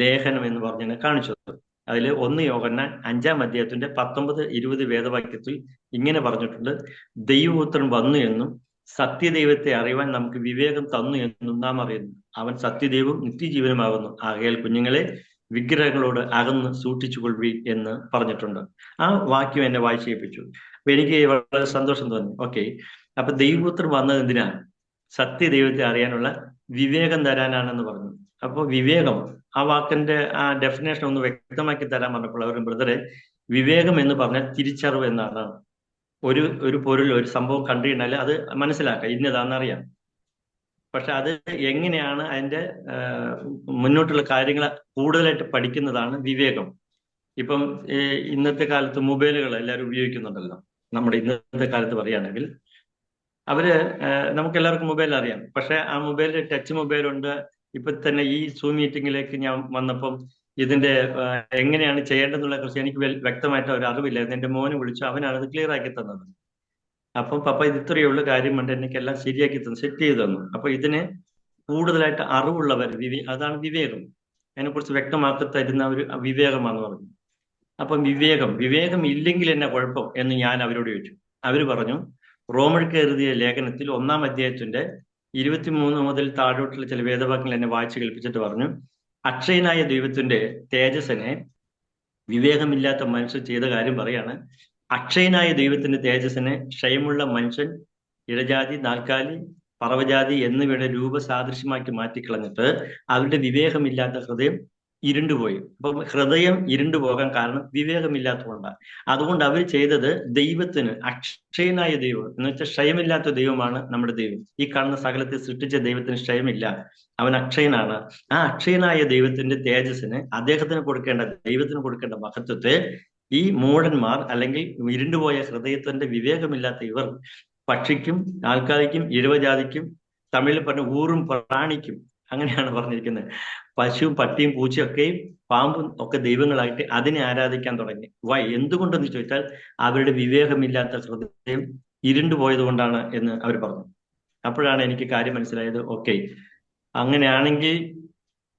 ലേഖനം എന്ന് പറഞ്ഞ് എന്നെ കാണിച്ചു തന്നു. അതിൽ 1 യോഹന്നാൻ 5-ാം അധ്യായത്തിന്റെ 19-20 വേദവാക്യത്തിൽ ഇങ്ങനെ പറഞ്ഞിട്ടുണ്ട്: ദൈവപുത്രൻ വന്നു എന്നും സത്യദൈവത്തെ അറിയുവാൻ നമുക്ക് വിവേകം തന്നു എന്നും നാം അറിയുന്നു. അവൻ സത്യദൈവവും നിത്യജീവനുമാകുന്നു. ആകയാൽ കുഞ്ഞുങ്ങളെ വിഗ്രഹങ്ങളോട് അകന്ന് സൂക്ഷിച്ചുകൊള്ളുവീൻ എന്ന് പറഞ്ഞിട്ടുണ്ട്. ആ വാക്യം എന്നെ വായിച്ചേൽപ്പിച്ചു. അപ്പൊ എനിക്ക് വളരെ സന്തോഷം തോന്നി. ഓക്കെ, അപ്പൊ ദൈവപുത്രൻ വന്നത് എന്തിനാ? സത്യദൈവത്തെ അറിയാനുള്ള വിവേകം തരാനാണെന്ന് പറഞ്ഞു. അപ്പൊ വിവേകം, ആ വാക്കിന്റെ ആ ഡെഫിനേഷൻ ഒന്ന് വ്യക്തമാക്കി തരാൻ പറഞ്ഞപ്പോൾ അവർ ബ്രദറെ, വിവേകം എന്ന് പറഞ്ഞാൽ തിരിച്ചറിവ് എന്നാണ്. ഒരു പൊരുൾ, ഒരു സംഭവം കണ്ടു കഴിഞ്ഞാൽ അത് മനസ്സിലാക്കാം, ഇന്നതാണെന്നറിയാം. പക്ഷെ അത് എങ്ങനെയാണ് അതിന്റെ മുന്നോട്ടുള്ള കാര്യങ്ങൾ കൂടുതലായിട്ട് പഠിക്കുന്നതാണ് വിവേകം. ഇപ്പം ഇന്നത്തെ കാലത്ത് മൊബൈലുകൾ എല്ലാവരും ഉപയോഗിക്കുന്നുണ്ടല്ലോ. നമ്മുടെ ഇന്നത്തെ കാലത്ത് പറയുകയാണെങ്കിൽ നമുക്ക് എല്ലാവർക്കും മൊബൈൽ അറിയാം. പക്ഷെ ആ മൊബൈലിൽ ടച്ച് മൊബൈലുണ്ട്. ഇപ്പൊ തന്നെ ഈ സൂം മീറ്റിങ്ങിലേക്ക് ഞാൻ വന്നപ്പം ഇതിന്റെ എങ്ങനെയാണ് ചെയ്യേണ്ടതെന്നുള്ള കുറിച്ച് എനിക്ക് വ്യക്തമായിട്ട് ഒരു അറിവില്ലായിരുന്നു. എന്റെ മോനെ വിളിച്ചു, അവനാണ് അത് ക്ലിയർ ആക്കി തന്നത്. അപ്പം പപ്പ ഇത് ഇത്രയേ ഉള്ളൂ കാര്യമുണ്ട്, എനിക്കെല്ലാം ശരിയാക്കി തന്നു, സെറ്റ് ചെയ്ത് തന്നു. അപ്പൊ ഇതിന് കൂടുതലായിട്ട് അറിവുള്ളവർ, അതാണ് വിവേകം. അതിനെക്കുറിച്ച് വ്യക്തമാക്കി തരുന്ന ഒരു വിവേകമാണെന്ന് പറഞ്ഞു. അപ്പം വിവേകം ഇല്ലെങ്കിൽ എന്നെ കുഴപ്പം എന്ന് ഞാൻ അവരോട് ചോദിച്ചു. അവര് പറഞ്ഞു, റോമർക്ക് എഴുതിയ ലേഖനത്തിൽ 1-ാം അധ്യായത്തിന്റെ 23 മുതൽ താഴോട്ടുള്ള ചില വേദവാക്യങ്ങൾ എന്നെ വായിച്ചു കേൾപ്പിച്ചിട്ട് പറഞ്ഞു, അക്ഷയനായ ദൈവത്തിന്റെ തേജസ്സിനെ വിവേകമില്ലാത്ത മനുഷ്യർ ചെയ്ത കാര്യം പറയാണ്. അക്ഷയനായ ദൈവത്തിന്റെ തേജസ്സിനെ ക്ഷയമുള്ള മനുഷ്യൻ, ഇഴജാതി, നാൽക്കാലി, പറവജാതി എന്നിവയുടെ രൂപസാദൃശ്യമാക്കി മാറ്റിക്കളഞ്ഞിട്ട് അവരുടെ വിവേകമില്ലാത്ത ഹൃദയം ഇരുണ്ടുപോയി. അപ്പം ഹൃദയം ഇരുണ്ടുപോകാൻ കാരണം വിവേകമില്ലാത്തതുകൊണ്ടാണ്. അതുകൊണ്ട് അവർ ചെയ്തത് ദൈവത്തിന്, അക്ഷയനായ ദൈവം എന്ന് വെച്ചാൽ ക്ഷയമില്ലാത്ത ദൈവമാണ് നമ്മുടെ ദൈവം. ഈ കാണുന്ന സകലത്തെ സൃഷ്ടിച്ച ദൈവത്തിന് ക്ഷയമില്ല, അവൻ അക്ഷയനാണ്. ആ അക്ഷയനായ ദൈവത്തിന്റെ തേജസ്സിന്, അദ്ദേഹത്തിന് കൊടുക്കേണ്ട, ദൈവത്തിന് കൊടുക്കേണ്ട മഹത്വത്തെ ഈ മൂഢന്മാർ അല്ലെങ്കിൽ ഇരുണ്ടുപോയ ഹൃദയത്തിന്റെ വിവേകമില്ലാത്ത ഇവർ പക്ഷിക്കും, ആൾക്കാരിക്കും, ഇഴവജാതിക്കും, തമിഴിൽ പറഞ്ഞ ഊറും പ്രാണിക്കും, അങ്ങനെയാണ് പറഞ്ഞിരിക്കുന്നത്. പശുവും പട്ടിയും പൂച്ചയൊക്കെയും പാമ്പും ഒക്കെ ദൈവങ്ങളായിട്ട് അതിനെ ആരാധിക്കാൻ തുടങ്ങി. വൈ? എന്തുകൊണ്ടെന്ന് ചോദിച്ചാൽ അവരുടെ വിവേകമില്ലാത്ത ഹൃദയം ഇരുണ്ടു പോയത് കൊണ്ടാണ് എന്ന് അവർ പറഞ്ഞു. അപ്പോഴാണ് എനിക്ക് കാര്യം മനസ്സിലായത്. ഓക്കെ, അങ്ങനെയാണെങ്കിൽ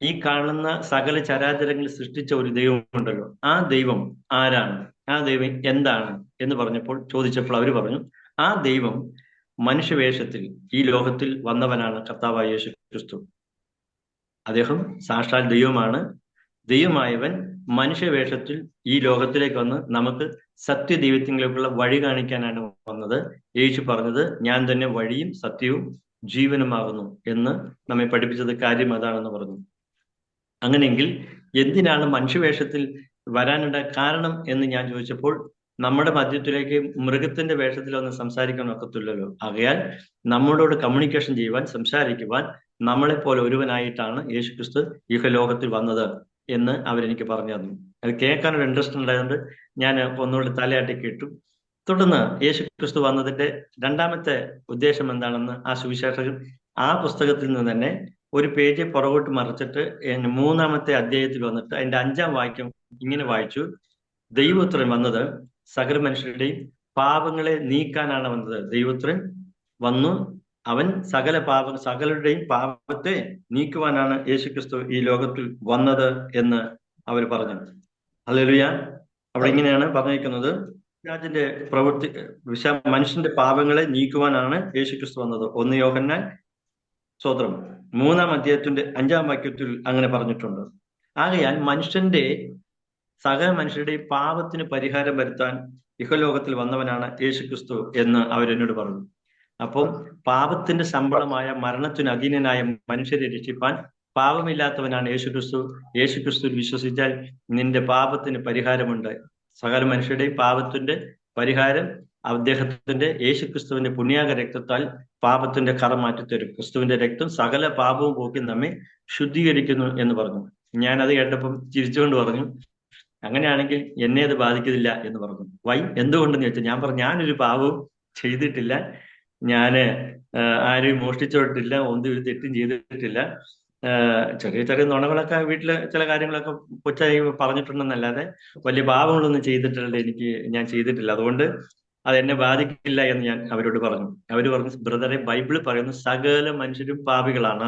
ഈ കാണുന്ന സകല ചരാചരങ്ങൾ സൃഷ്ടിച്ച ഒരു ദൈവമുണ്ടല്ലോ, ആ ദൈവം ആരാണ്, ആ ദൈവം എന്താണ് എന്ന് ചോദിച്ചപ്പോൾ അവർ പറഞ്ഞു, ആ ദൈവം മനുഷ്യവേഷത്തിൽ ഈ ലോകത്തിൽ വന്നവനാണ് കർത്താവായ യേശു ക്രിസ്തു. അദ്ദേഹം സാക്ഷാൽ ദൈവമാണ്. ദൈവമായവൻ മനുഷ്യവേഷത്തിൽ ഈ ലോകത്തിലേക്ക് വന്ന് നമുക്ക് സത്യദൈവത്തിലേക്കുള്ള വഴി കാണിക്കാനാണ് വന്നത്. യേശു പറഞ്ഞത്, ഞാൻ തന്നെ വഴിയും സത്യവും ജീവനുമാകുന്നു എന്ന് നമ്മെ പഠിപ്പിച്ചത് കാര്യം അതാണെന്ന് പറഞ്ഞു. അങ്ങനെയെങ്കിൽ എന്തിനാണ് മനുഷ്യവേഷത്തിൽ വരാനുള്ള കാരണം എന്ന് ഞാൻ ചോദിച്ചപ്പോൾ, നമ്മുടെ മധ്യത്തിലേക്ക് മൃഗത്തിന്റെ വേഷത്തിൽ വന്ന് സംസാരിക്കാൻ ഒക്കത്തില്ലല്ലോ. ആകയാൽ നമ്മളോട് കമ്മ്യൂണിക്കേഷൻ ചെയ്യുവാൻ, സംസാരിക്കുവാൻ നമ്മളെപ്പോലെ ഒരുവനായിട്ടാണ് യേശുക്രിസ്തു ഇഹലോകത്തിൽ വന്നത് എന്ന് അവരെനിക്ക് പറഞ്ഞു തന്നു. അത് കേൾക്കാൻ ഒരു ഇൻട്രസ്റ്റ് ഉണ്ടായതുകൊണ്ട് ഞാൻ ഒന്നുകൂടി തലയാട്ടി കേട്ടു. തുടർന്ന് യേശുക്രിസ്തു വന്നതിന്റെ രണ്ടാമത്തെ ഉദ്ദേശം എന്താണെന്ന് ആ സുവിശേഷകൻ ആ പുസ്തകത്തിൽ നിന്ന് തന്നെ ഒരു പേജ് പുറകോട്ട് മറിച്ചിട്ട് 3-ാമത്തെ അധ്യായത്തിൽ വന്നിട്ട് അതിന്റെ 5-ാം വാക്യം ഇങ്ങനെ വായിച്ചു: ദൈവപുത്രൻ വന്നത് സകല മനുഷ്യരുടെയും പാപങ്ങളെ നീക്കാനാണ് വന്നത്. ദൈവപുത്രൻ വന്നു, അവൻ സകലരുടെയും പാപത്തെ നീക്കുവാനാണ് യേശുക്രിസ്തു ഈ ലോകത്തിൽ വന്നത് എന്ന് അവർ പറഞ്ഞു. ഹല്ലേലൂയ. അവിടെ ഇങ്ങനെയാണ് പറഞ്ഞിരിക്കുന്നത്, രാജന്റെ പ്രവൃത്തി മനുഷ്യന്റെ പാപങ്ങളെ നീക്കുവാനാണ് യേശുക്രിസ്തു വന്നത്. 1 യോഹന്നാൻ സ്തോത്രം 3-ാം അധ്യായത്തിന്റെ 5-ാം വാക്യത്തിൽ അങ്ങനെ പറഞ്ഞിട്ടുണ്ട്. ആകയാൽ സകല മനുഷ്യരുടെയും പാപത്തിന് പരിഹാരം വരുത്താൻ ഇഹലോകത്തിൽ വന്നവനാണ് യേശുക്രിസ്തു എന്ന് അവരെന്നോട് പറഞ്ഞു. അപ്പം പാപത്തിന്റെ ശമ്പളമായ മരണത്തിന് അധീനനായ മനുഷ്യരെ രക്ഷിപ്പാൻ പാപമില്ലാത്തവനാണ് യേശുക്രിസ്തു. യേശുക്രിസ്തുവിൽ വിശ്വസിച്ചാൽ നിന്റെ പാപത്തിന് പരിഹാരമുണ്ട്. സകല മനുഷ്യരുടെയും പാപത്തിന്റെ പരിഹാരം അദ്ദേഹത്തിന്റെ യേശുക്രിസ്തുവിന്റെ പുണ്യാക രക്തത്താൽ പാപത്തിന്റെ കറ മാറ്റിത്തരും. ക്രിസ്തുവിന്റെ രക്തം സകല പാപവും പോക്കി നമ്മെ ശുദ്ധീകരിക്കുന്നു എന്ന് പറഞ്ഞു. ഞാൻ അത് കേട്ടപ്പം ചിരിച്ചുകൊണ്ട് പറഞ്ഞു, അങ്ങനെയാണെങ്കിൽ എന്നെ അത് ബാധിക്കുന്നില്ല എന്ന് പറഞ്ഞു. എന്തുകൊണ്ടെന്ന് ചോദിച്ചാൽ ഞാൻ പറഞ്ഞു, ഞാനൊരു പാപവും ചെയ്തിട്ടില്ല, ഞാന് ആരും മോഷ്ടിച്ചോട്ടില്ല, ഒരു തെറ്റും ചെയ്തിട്ടില്ല. ചെറിയ ചെറിയ നുണകളൊക്കെ വീട്ടില് ചില കാര്യങ്ങളൊക്കെ കൊച്ചായി പറഞ്ഞിട്ടുണ്ടെന്നല്ലാതെ വലിയ പാപങ്ങളൊന്നും ഞാൻ ചെയ്തിട്ടില്ല. അതുകൊണ്ട് അത് എന്നെ ബാധിക്കില്ല എന്ന് ഞാൻ അവരോട് പറഞ്ഞു. അവര് പറഞ്ഞു, ബ്രദറെ, ബൈബിള് പറയുന്നു സകല മനുഷ്യരും പാപികളാണ്.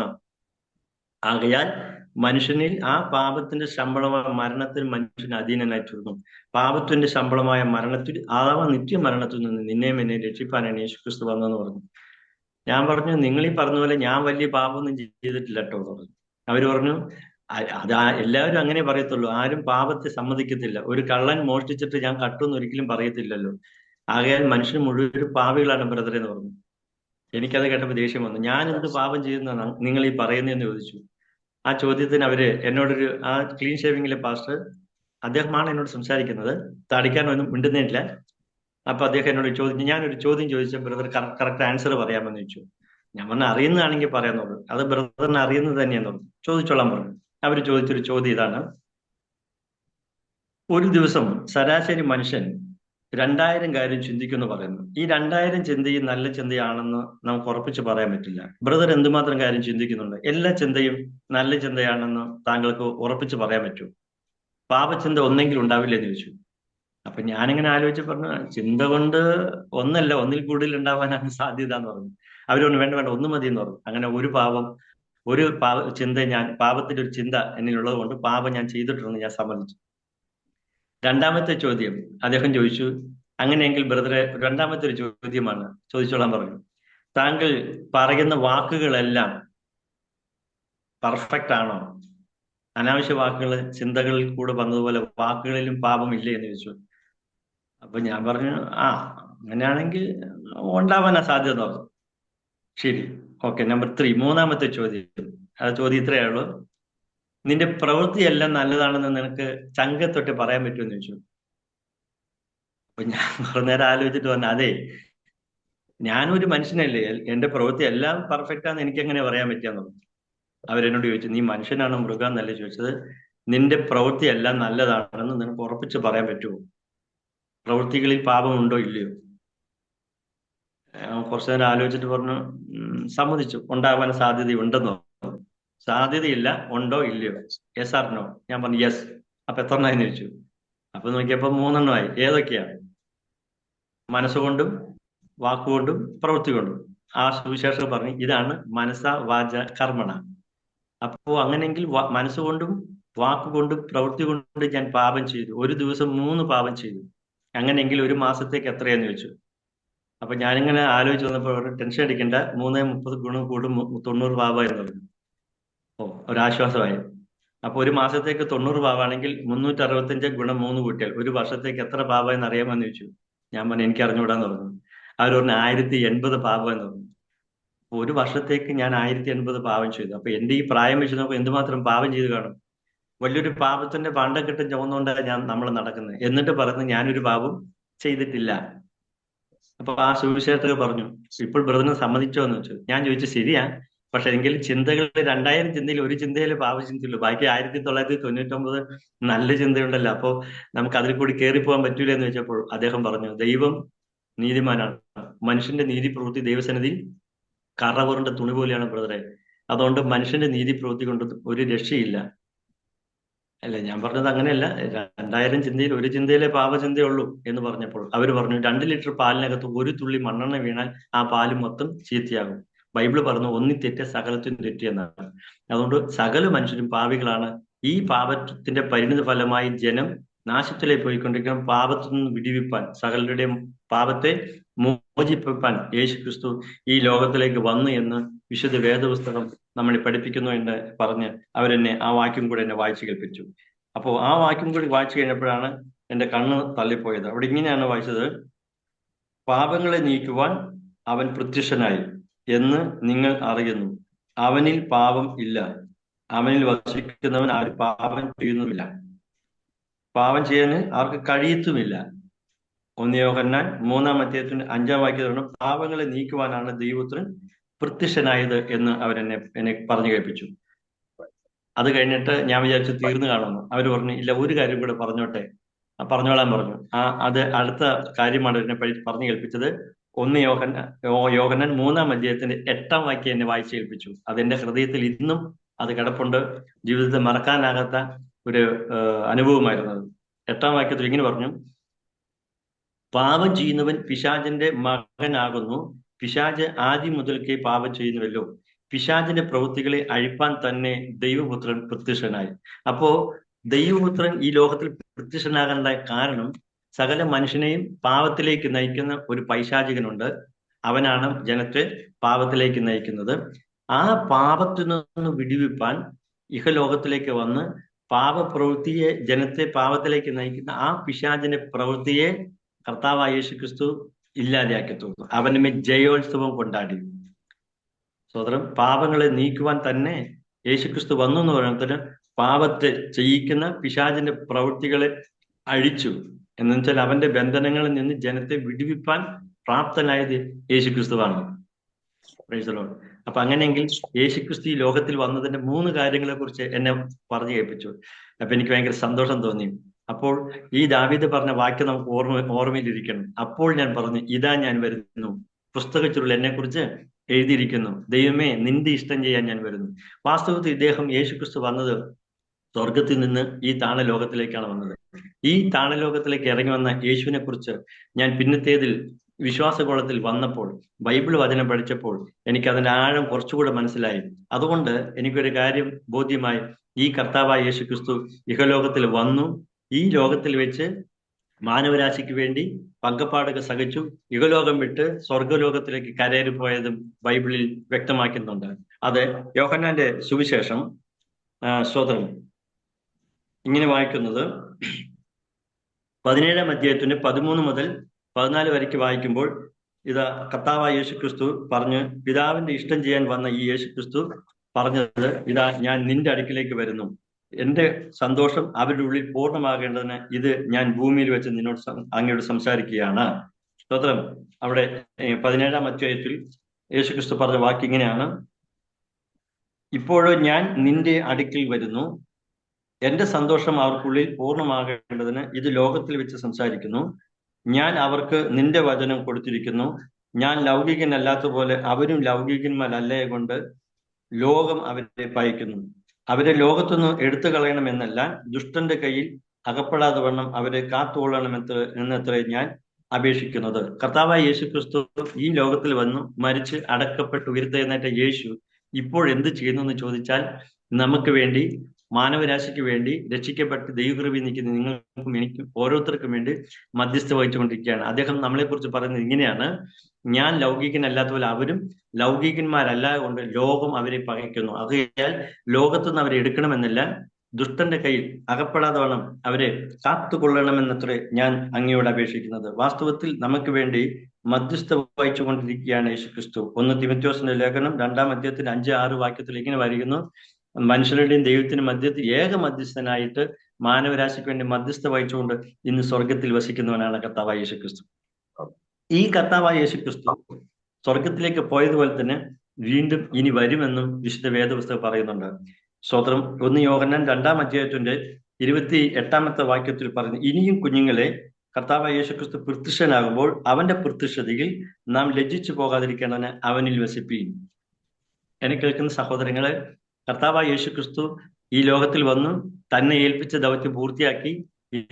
ആകയാൽ മനുഷ്യനിൽ ആ പാപത്തിന്റെ ശമ്പളമായ മരണത്തിൽ മനുഷ്യന് അധീനനായി തീർന്നു. പാപത്തിന്റെ ശമ്പളമായ മരണത്തിൽ, അഥവാ നിത്യമരണത്തിൽ നിന്ന് നിന്നെയും എന്നെ രക്ഷിപ്പാനാണ് യേശുക്രിസ്തു വന്നതെന്ന് പറഞ്ഞു. ഞാൻ പറഞ്ഞു, നിങ്ങൾ ഈ പറഞ്ഞ പോലെ ഞാൻ വലിയ പാപമൊന്നും ചെയ്തിട്ടില്ല കേട്ടോ പറഞ്ഞു. അവര് പറഞ്ഞു, അത് എല്ലാവരും അങ്ങനെ പറയത്തുള്ളൂ, ആരും പാപത്തെ സമ്മതിക്കത്തില്ല. ഒരു കള്ളൻ മോഷ്ടിച്ചിട്ട് ഞാൻ കട്ടുമെന്ന് ഒരിക്കലും പറയത്തില്ലല്ലോ. ആകയാൽ മനുഷ്യൻ മുഴുവൻ പാപികളാണ് ബ്രദറെ എന്ന് പറഞ്ഞു. എനിക്കത് കേട്ടപ്പോൾ ദേഷ്യം വന്നു. ഞാൻ എന്ത് പാപം ചെയ്യുന്നതാണ് നിങ്ങൾ ഈ പറയുന്നതെന്ന് ചോദിച്ചു. ആ ചോദ്യത്തിന് എന്നോടൊരു ആ ക്ലീൻ ഷേവിങ്ങിലെ പാസ്റ്റർ, അദ്ദേഹമാണ് എന്നോട് സംസാരിക്കുന്നത്, തടിക്കാനൊന്നും മിണ്ടുന്നില്ല. അപ്പൊ അദ്ദേഹം എന്നോട് ഞാനൊരു ചോദ്യം ചോദിച്ച, ബ്രദർ കറക്റ്റ് ആൻസർ പറയാമെന്ന് ചോദിച്ചു. ഞാൻ പറഞ്ഞു, അറിയുന്നതാണെങ്കിൽ പറയാന്നുള്ളൂ, അത് ബ്രദറിന് അറിയുന്നത് തന്നെയെന്ന് പറഞ്ഞു. ചോദിച്ചോളാൻ പറഞ്ഞു. അവർ ചോദിച്ചൊരു ചോദ്യം ഇതാണ്: ഒരു ദിവസം ശരാശരി മനുഷ്യൻ 2000 കാര്യം ചിന്തിക്കുമെന്ന് പറയുന്നു. ഈ 2000 ചിന്തയും നല്ല ചിന്തയാണെന്ന് നമുക്ക് ഉറപ്പിച്ച് പറയാൻ പറ്റില്ല. ബ്രദർ എന്തുമാത്രം കാര്യം ചിന്തിക്കുന്നുണ്ട്? എല്ലാ ചിന്തയും നല്ല ചിന്തയാണെന്ന് താങ്കൾക്ക് ഉറപ്പിച്ച് പറയാൻ പറ്റൂ? പാപചിന്ത ഒന്നെങ്കിലും ഉണ്ടാവില്ല എന്ന് ചോദിച്ചു. അപ്പൊ ഞാനിങ്ങനെ ആലോചിച്ച് പറഞ്ഞു, ചിന്ത കൊണ്ട് ഒന്നല്ല, ഒന്നിൽ കൂടുതൽ ഉണ്ടാവാനാണ് സാധ്യത എന്ന് പറഞ്ഞു. അവരൊന്ന് വേണ്ട 1 മതി എന്ന് പറഞ്ഞു. അങ്ങനെ പാപത്തിന്റെ ഒരു ചിന്ത എന്നിലുള്ളത് കൊണ്ട് പാപം ഞാൻ ചെയ്തിട്ടുണ്ടെന്ന് ഞാൻ സമ്മതിച്ചു. രണ്ടാമത്തെ ചോദ്യം അദ്ദേഹം ചോദിച്ചു, അങ്ങനെയെങ്കിൽ ബ്രദറെ, രണ്ടാമത്തെ ഒരു ചോദ്യമാണ്, ചോദിച്ചോളാൻ പറഞ്ഞു. താങ്കൾ പറയുന്ന വാക്കുകളെല്ലാം പെർഫെക്റ്റ് ആണോ? അനാവശ്യ വാക്കുകൾ ചിന്തകളിൽ കൂടെ വന്നതുപോലെ വാക്കുകളിലും പാപമില്ലേ എന്ന് ചോദിച്ചു. അപ്പൊ ഞാൻ പറഞ്ഞു, അങ്ങനെയാണെങ്കിൽ ഉണ്ടാവാനാ സാധ്യത എന്ന് പറഞ്ഞു. ശരി, ഓക്കെ. നമ്പർ 3, 3-ാമത്തെ ചോദ്യം. ആ ചോദ്യം ഇത്രയേ ഉള്ളൂ: നിന്റെ പ്രവൃത്തിയെല്ലാം നല്ലതാണെന്ന് നിനക്ക് ചങ്കത്തൊട്ട് പറയാൻ പറ്റുമെന്ന് ചോദിച്ചു. അപ്പൊ ഞാൻ കുറെ നേരം ആലോചിച്ചിട്ട് പറഞ്ഞു, അതെ, ഞാനൊരു മനുഷ്യനല്ലേ, എന്റെ പ്രവൃത്തി എല്ലാം പെർഫെക്റ്റ് ആണെന്ന് എനിക്ക് എങ്ങനെ പറയാൻ പറ്റാന്ന് പറഞ്ഞു. അവരെന്നോട് ചോദിച്ചു, നീ മനുഷ്യനാണോ മൃഗമെന്നല്ലേ ചോദിച്ചത്, നിന്റെ പ്രവൃത്തി എല്ലാം നല്ലതാണെന്ന് നിനക്ക് ഉറപ്പിച്ച് പറയാൻ പറ്റുമോ? പ്രവൃത്തികളിൽ പാപമുണ്ടോ ഇല്ലയോ? കുറച്ചു നേരം ആലോചിച്ചിട്ട് പറഞ്ഞു, സമ്മതിച്ചു, ഉണ്ടാവാൻ സാധ്യതയുണ്ടെന്നോ. സാധ്യതയില്ല, ഉണ്ടോ ഇല്ലയോ, യെസ് ആർ നോ. ഞാൻ പറഞ്ഞു യെസ്. അപ്പൊ എത്ര എണ്ണമായെന്ന് ചോദിച്ചു. അപ്പൊ നോക്കിയപ്പോ 3 എണ്ണമായി. ഏതൊക്കെയാണ്? മനസ്സുകൊണ്ടും വാക്കുകൊണ്ടും പ്രവൃത്തി കൊണ്ടും. ആ സുവിശേഷം പറഞ്ഞു ഇതാണ് മനസ്സ വാച കർമ്മണ. അപ്പോ അങ്ങനെയെങ്കിൽ മനസ്സുകൊണ്ടും വാക്കുകൊണ്ടും പ്രവൃത്തി കൊണ്ടും ഞാൻ പാപം ചെയ്തു, ഒരു ദിവസം 3 പാപം ചെയ്തു, അങ്ങനെയെങ്കിൽ ഒരു മാസത്തേക്ക് എത്രയാന്ന് ചോദിച്ചു. അപ്പൊ ഞാനിങ്ങനെ ആലോചിച്ച് വന്നപ്പോൾ ടെൻഷൻ അടിക്കണ്ട, 3 30 ഗുണം കൂടും 90 പാപം എന്ന് പറഞ്ഞു. ഓ, ഒരാശ്വാസമായി. അപ്പൊ ഒരു മാസത്തേക്ക് 90 പാവാണെങ്കിൽ 365 ഗുണം 3 കൂട്ടിയാൽ ഒരു വർഷത്തേക്ക് എത്ര പാപം എന്ന് അറിയാമെന്ന് ചോദിച്ചു. ഞാൻ പറഞ്ഞു എനിക്ക് അറിഞ്ഞുകൂടാന്ന് പറഞ്ഞു. അവർ പറഞ്ഞു 1080 പാപം എന്ന് പറഞ്ഞു. അപ്പൊ ഒരു വർഷത്തേക്ക് ഞാൻ 1080 പാപം ചെയ്തു. അപ്പൊ എന്റെ ഈ പ്രായം വെച്ച് നോക്കുമ്പോൾ എന്തുമാത്രം പാപം ചെയ്ത് കാണും. വലിയൊരു പാപത്തിന്റെ പണ്ടക്കെട്ടും ചുമന്നുകൊണ്ടാണ് നമ്മൾ നടക്കുന്നത്. എന്നിട്ട് പറയുന്നത് ഞാനൊരു പാപം ചെയ്തിട്ടില്ല. അപ്പൊ ആ സുവിശേഷകർ പറഞ്ഞു ഇപ്പോൾ ബ്രദറിന് സമ്മതിച്ചോ എന്ന് വെച്ചു. ഞാൻ ചോദിച്ചു ശരിയാ, പക്ഷെ എങ്കിൽ ചിന്തകൾ 2000 ചിന്തയിൽ ഒരു ചിന്തയില് പാപചിന്തയുള്ളൂ, ബാക്കി 1999 നല്ല ചിന്തയുണ്ടല്ലോ. അപ്പോ നമുക്ക് അതിൽ കൂടി കയറിപ്പോകാൻ പറ്റൂല എന്ന് വെച്ചപ്പോൾ അദ്ദേഹം പറഞ്ഞു ദൈവം നീതിമാനാണ്, മനുഷ്യന്റെ നീതി പ്രവൃത്തി ദൈവസന്നിധി കറവറിന്റെ തുണി പോലെയാണ് ബ്രദറെ. അതുകൊണ്ട് മനുഷ്യന്റെ നീതി പ്രവൃത്തി കൊണ്ട് ഒരു രക്ഷയില്ല. അല്ല, ഞാൻ പറഞ്ഞത് അങ്ങനെയല്ല. 2000 ചിന്തയിൽ ഒരു ചിന്തയിലെ പാപചിന്തയുള്ളൂ എന്ന് പറഞ്ഞപ്പോൾ അവർ പറഞ്ഞു 2 ലിറ്റർ പാലിനകത്ത് ഒരു തുള്ളി മണ്ണെണ്ണ വീണാൽ ആ പാല് മൊത്തം ചീത്തയാകും. ബൈബിള് പറഞ്ഞു ഒന്നി തെറ്റ സകലത്തിനും തെറ്റി എന്നാണ്. അതുകൊണ്ട് സകല മനുഷ്യരും പാപികളാണ്. ഈ പാപത്തിന്റെ പരിണിത ഫലമായി ജനം നാശത്തിലേക്ക് പോയിക്കൊണ്ടിരിക്കണം. പാപത്തിൽ നിന്ന് വിടിവിപ്പാൻ, സകലരുടെയും പാപത്തെ മോചിപ്പിപ്പാൻ യേശു ക്രിസ്തു ഈ ലോകത്തിലേക്ക് വന്നു എന്ന് വിശുദ്ധ വേദപുസ്തകം നമ്മളെ പഠിപ്പിക്കുന്നു എന്ന് പറഞ്ഞ് അവരെന്നെ ആ വാക്യം കൂടെ എന്നെ വായിച്ചു കേൾപ്പിച്ചു. അപ്പോ ആ വാക്യം കൂടി വായിച്ചു കഴിഞ്ഞപ്പോഴാണ് എന്റെ കണ്ണ് തള്ളിപ്പോയത്. അവിടെ ഇങ്ങനെയാണ് വായിച്ചത്: പാപങ്ങളെ നീക്കുവാൻ അവൻ പ്രത്യക്ഷനായി എന്ന് നിങ്ങൾ അറിയുന്നു, അവനിൽ പാപം ഇല്ല, അവനിൽ വസിക്കുന്നവൻ ആരും പാപം ചെയ്യുന്നുമില്ല, പാപം ചെയ്യാൻ ആർക്ക് കഴിയത്തുമില്ല. 1 യോഹന്നാൻ 3-ാം വാക്യത്തിൽ പാപങ്ങളെ നീക്കുവാനാണ് ദൈവപുത്രൻ പ്രത്യക്ഷനായത് എന്ന് എന്നെ പറഞ്ഞു കേൾപ്പിച്ചു. അത് കഴിഞ്ഞിട്ട് ഞാൻ വിചാരിച്ചു തീർന്നു കാണുമെന്ന്. അവർ പറഞ്ഞു ഇല്ല, ഒരു കാര്യം കൂടെ പറഞ്ഞോട്ടെ. പറഞ്ഞോളാൻ പറഞ്ഞു. അത് അടുത്ത കാര്യമാണ് എന്നെ പറഞ്ഞു കേൾപ്പിച്ചത്. 1 യോഹന്നാൻ 3-ാം വാക്യം എന്നെ വായിച്ചു കേൾപ്പിച്ചു. അതെന്റെ ഹൃദയത്തിൽ ഇന്നും അത് കിടപ്പുണ്ട്. ജീവിതത്തിൽ മറക്കാനാകാത്ത ഒരു അനുഭവമായിരുന്നത്. 8-ാം വാക്യത്തിൽ ഇങ്ങനെ പറഞ്ഞു: പാപം ചെയ്യുന്നവൻ പിശാചിന്റെ മകനാകുന്നു, പിശാച് ആദ്യം മുതൽക്കേ പാപം ചെയ്യുന്നുവല്ലോ, പിശാചിന്റെ പ്രവൃത്തികളെ അഴിപ്പാൻ തന്നെ ദൈവപുത്രൻ പ്രത്യക്ഷനായി. അപ്പോ ദൈവപുത്രൻ ഈ ലോകത്തിൽ പ്രത്യക്ഷനാകേണ്ട കാരണം സകല മനുഷ്യനെയും പാപത്തിലേക്ക് നയിക്കുന്ന ഒരു പൈശാചികനുണ്ട്. അവനാണ് ജനത്തെ പാപത്തിലേക്ക് നയിക്കുന്നത്. ആ പാപത്തിൽ നിന്ന് വിടിവിപ്പാൻ ഇഹലോകത്തിലേക്ക് വന്ന് പാപപ്രവൃത്തിയെ, ജനത്തെ പാപത്തിലേക്ക് നയിക്കുന്ന ആ പിശാചിന്റെ പ്രവൃത്തിയെ കർത്താവായ യേശു ക്രിസ്തു ഇല്ലാതെയാക്കി തീർന്നു. അവന്റെ മേൽ ജയോത്സവം കൊണ്ടാടി. സോദരം, പാപങ്ങളെ നീക്കുവാൻ തന്നെ യേശുക്രിസ്തു വന്നു എന്ന് പറയുന്നതിന് പാപത്തെ ചെയ്യിക്കുന്ന പിശാചിന്റെ പ്രവൃത്തികളെ അഴിച്ചു എന്ന് വെച്ചാൽ അവന്റെ ബന്ധനങ്ങളിൽ നിന്ന് ജനത്തെ വിടുവിപ്പാൻ പ്രാപ്തനായത് യേശുക്രിസ്തുവാണ്. അപ്പൊ അങ്ങനെയെങ്കിൽ യേശുക്രിസ്തു ഈ ലോകത്തിൽ വന്നതിന്റെ 3 കാര്യങ്ങളെ കുറിച്ച് എന്നെ പറഞ്ഞു കേൾപ്പിച്ചു. അപ്പൊ എനിക്ക് ഭയങ്കര സന്തോഷം തോന്നി. അപ്പോൾ ഈ ദാവീദ് പറഞ്ഞ വാക്യം നമുക്ക് ഓർമ്മയിലിരിക്കണം. അപ്പോൾ ഞാൻ പറഞ്ഞു ഇതാ ഞാൻ വരുന്നു, പുസ്തക ചുരുൾ എന്നെ കുറിച്ച് എഴുതിയിരിക്കുന്നു, ദൈവമേ നിന്റെ ഇഷ്ടം ചെയ്യാൻ ഞാൻ വരുന്നു. വാസ്തവത്തിൽ ഇദ്ദേഹം യേശുക്രിസ്തു വന്നത് സ്വർഗത്തിൽ നിന്ന് ഈ താണലോകത്തിലേക്കാണ് വന്നത്. ഈ താണലോകത്തിലേക്ക് ഇറങ്ങി വന്ന യേശുവിനെ കുറിച്ച് ഞാൻ പിന്നത്തേതിൽ വിശ്വാസകോളത്തിൽ വന്നപ്പോൾ, ബൈബിൾ വചനം പഠിച്ചപ്പോൾ എനിക്ക് അതിന്റെ ആഴം കുറച്ചുകൂടെ മനസ്സിലായി. അതുകൊണ്ട് എനിക്കൊരു കാര്യം ബോധ്യമായി: ഈ കർത്താവായ യേശുക്രിസ്തു ഇഹലോകത്തിൽ വന്നു, ഈ ലോകത്തിൽ വെച്ച് മാനവരാശിക്ക് വേണ്ടി പങ്കപ്പാടൊക്കെ സഹിച്ചു, യുഗലോകം വിട്ട് സ്വർഗലോകത്തിലേക്ക് കരയേറി പോയതും ബൈബിളിൽ വ്യക്തമാക്കുന്നുണ്ട്. അത് യോഹന്നാന്റെ സുവിശേഷം സ്തോത്രം ഇങ്ങനെ വായിക്കുന്നത് 17-ാം അധ്യായത്തിന് 13 മുതൽ 14 വരയ്ക്ക് വായിക്കുമ്പോൾ ഇതാ കർത്താവായ യേശുക്രിസ്തു പറഞ്ഞ്, പിതാവിന്റെ ഇഷ്ടം ചെയ്യാൻ വന്ന ഈ യേശുക്രിസ്തു പറഞ്ഞത്, ഇതാ ഞാൻ നിന്റെ അടുക്കിലേക്ക് വരുന്നു, എന്റെ സന്തോഷം അവരുടെ ഉള്ളിൽ പൂർണ്ണമാകേണ്ടതിന് ഇത് ഞാൻ ഭൂമിയിൽ വെച്ച് അങ്ങയോട് സംസാരിക്കുകയാണ്. സ്തോത്രം. അവിടെ 17-ാം അധ്യായത്തിൽ യേശുക്രിസ്തു പറഞ്ഞ വാക്ക് ഇങ്ങനെയാണ്: ഇപ്പോഴും ഞാൻ നിന്റെ അടുക്കിൽ വരുന്നു, എന്റെ സന്തോഷം അവർക്കുള്ളിൽ പൂർണ്ണമാകേണ്ടതിന് ഇത് ലോകത്തിൽ വെച്ച് സംസാരിക്കുന്നു. ഞാൻ അവർക്ക് നിന്റെ വചനം കൊടുത്തിരിക്കുന്നു, ഞാൻ ലൗകികനല്ലാത്ത പോലെ അവരും ലൗകികന്മാരല്ലേ കൊണ്ട് ലോകം അവരെ പയക്കുന്നു. അവരെ ലോകത്തുനിന്ന് എടുത്തു കളയണമെന്നല്ല, ദുഷ്ടന്റെ കയ്യിൽ അകപ്പെടാതെ വണ്ണം അവരെ എന്നത്രേ ഞാൻ അപേക്ഷിക്കുന്നത്. കർത്താവായ യേശു ക്രിസ്തു ഈ ലോകത്തിൽ വന്നു മരിച്ച് അടക്കപ്പെട്ട് ഉയർത്തെഴുന്നേറ്റ യേശു ഇപ്പോൾ എന്ത് ചെയ്യുന്നു എന്ന് ചോദിച്ചാൽ, നമുക്ക് വേണ്ടി, മാനവരാശിക്ക് വേണ്ടി, രക്ഷിക്കപ്പെട്ട് ദൈവകൃപയിൽ നിൽക്കുന്ന നിങ്ങൾക്കും എനിക്കും ഓരോരുത്തർക്കും വേണ്ടി മധ്യസ്ഥ വഹിച്ചുകൊണ്ടിരിക്കുകയാണ്. അദ്ദേഹം നമ്മളെ കുറിച്ച് പറയുന്നത് ഇങ്ങനെയാണ്: ഞാൻ ലൗകികനല്ലാത്ത പോലെ അവരും ലൗകികന്മാരല്ല കൊണ്ട് ലോകം അവരെ പകയ്ക്കുന്നു. ആകയാൽ ലോകത്തുനിന്ന് അവരെ എടുക്കണമെന്നില്ല, ദുഷ്ടന്റെ കയ്യിൽ അകപ്പെടാതെ വേണം അവരെ കാത്തുകൊള്ളണമെന്നത്രേ ഞാൻ അങ്ങയോട് അപേക്ഷിക്കുന്നത്. വാസ്തവത്തിൽ നമുക്ക് വേണ്ടി മധ്യസ്ഥ വഹിച്ചുകൊണ്ടിരിക്കുകയാണ് യേശു ക്രിസ്തു. 1 തിമോഥെയോസിന്റെ ലേഖനം 2-ാം അധ്യായത്തിൽ 5-6 വാക്യത്തിൽ ഇങ്ങനെ വരികയുന്നു: മനുഷ്യരുടെയും ദൈവത്തിനും മധ്യത്തിൽ ഏക മധ്യസ്ഥനായിട്ട് മാനവരാശിക്ക് വേണ്ടി മധ്യസ്ഥ വഹിച്ചുകൊണ്ട് ഇന്ന് സ്വർഗത്തിൽ വസിക്കുന്നവനാണ് കർത്താവായ യേശു ക്രിസ്തു. ഈ കർത്താവായ യേശു ക്രിസ്തു സ്വർഗത്തിലേക്ക് പോയതുപോലെ തന്നെ വീണ്ടും ഇനി വരുമെന്നും വിശുദ്ധ വേദപുസ്തകം പറയുന്നുണ്ട്. സ്തോത്രം. 1 യോഹന്നാൻ 2-ാം അധ്യായത്തിന്റെ 28-ാമത്തെ വാക്യത്തിൽ പറയുന്നു: ഇനിയും കുഞ്ഞുങ്ങളെ, കർത്താവായ യേശു ക്രിസ്തു പ്രത്യക്ഷനാകുമ്പോൾ അവന്റെ പ്രത്യക്ഷതയിൽ നാം ലജ്ജിച്ചു പോകാതിരിക്കേണ്ടതിന് അവനിൽ വസിപ്പീൻ. എന്നെ കേൾക്കുന്ന സഹോദരങ്ങളെ, കർത്താവായ യേശു ക്രിസ്തു ഈ ലോകത്തിൽ വന്നു തന്നെ ഏൽപ്പിച്ച ദൗത്യം പൂർത്തിയാക്കി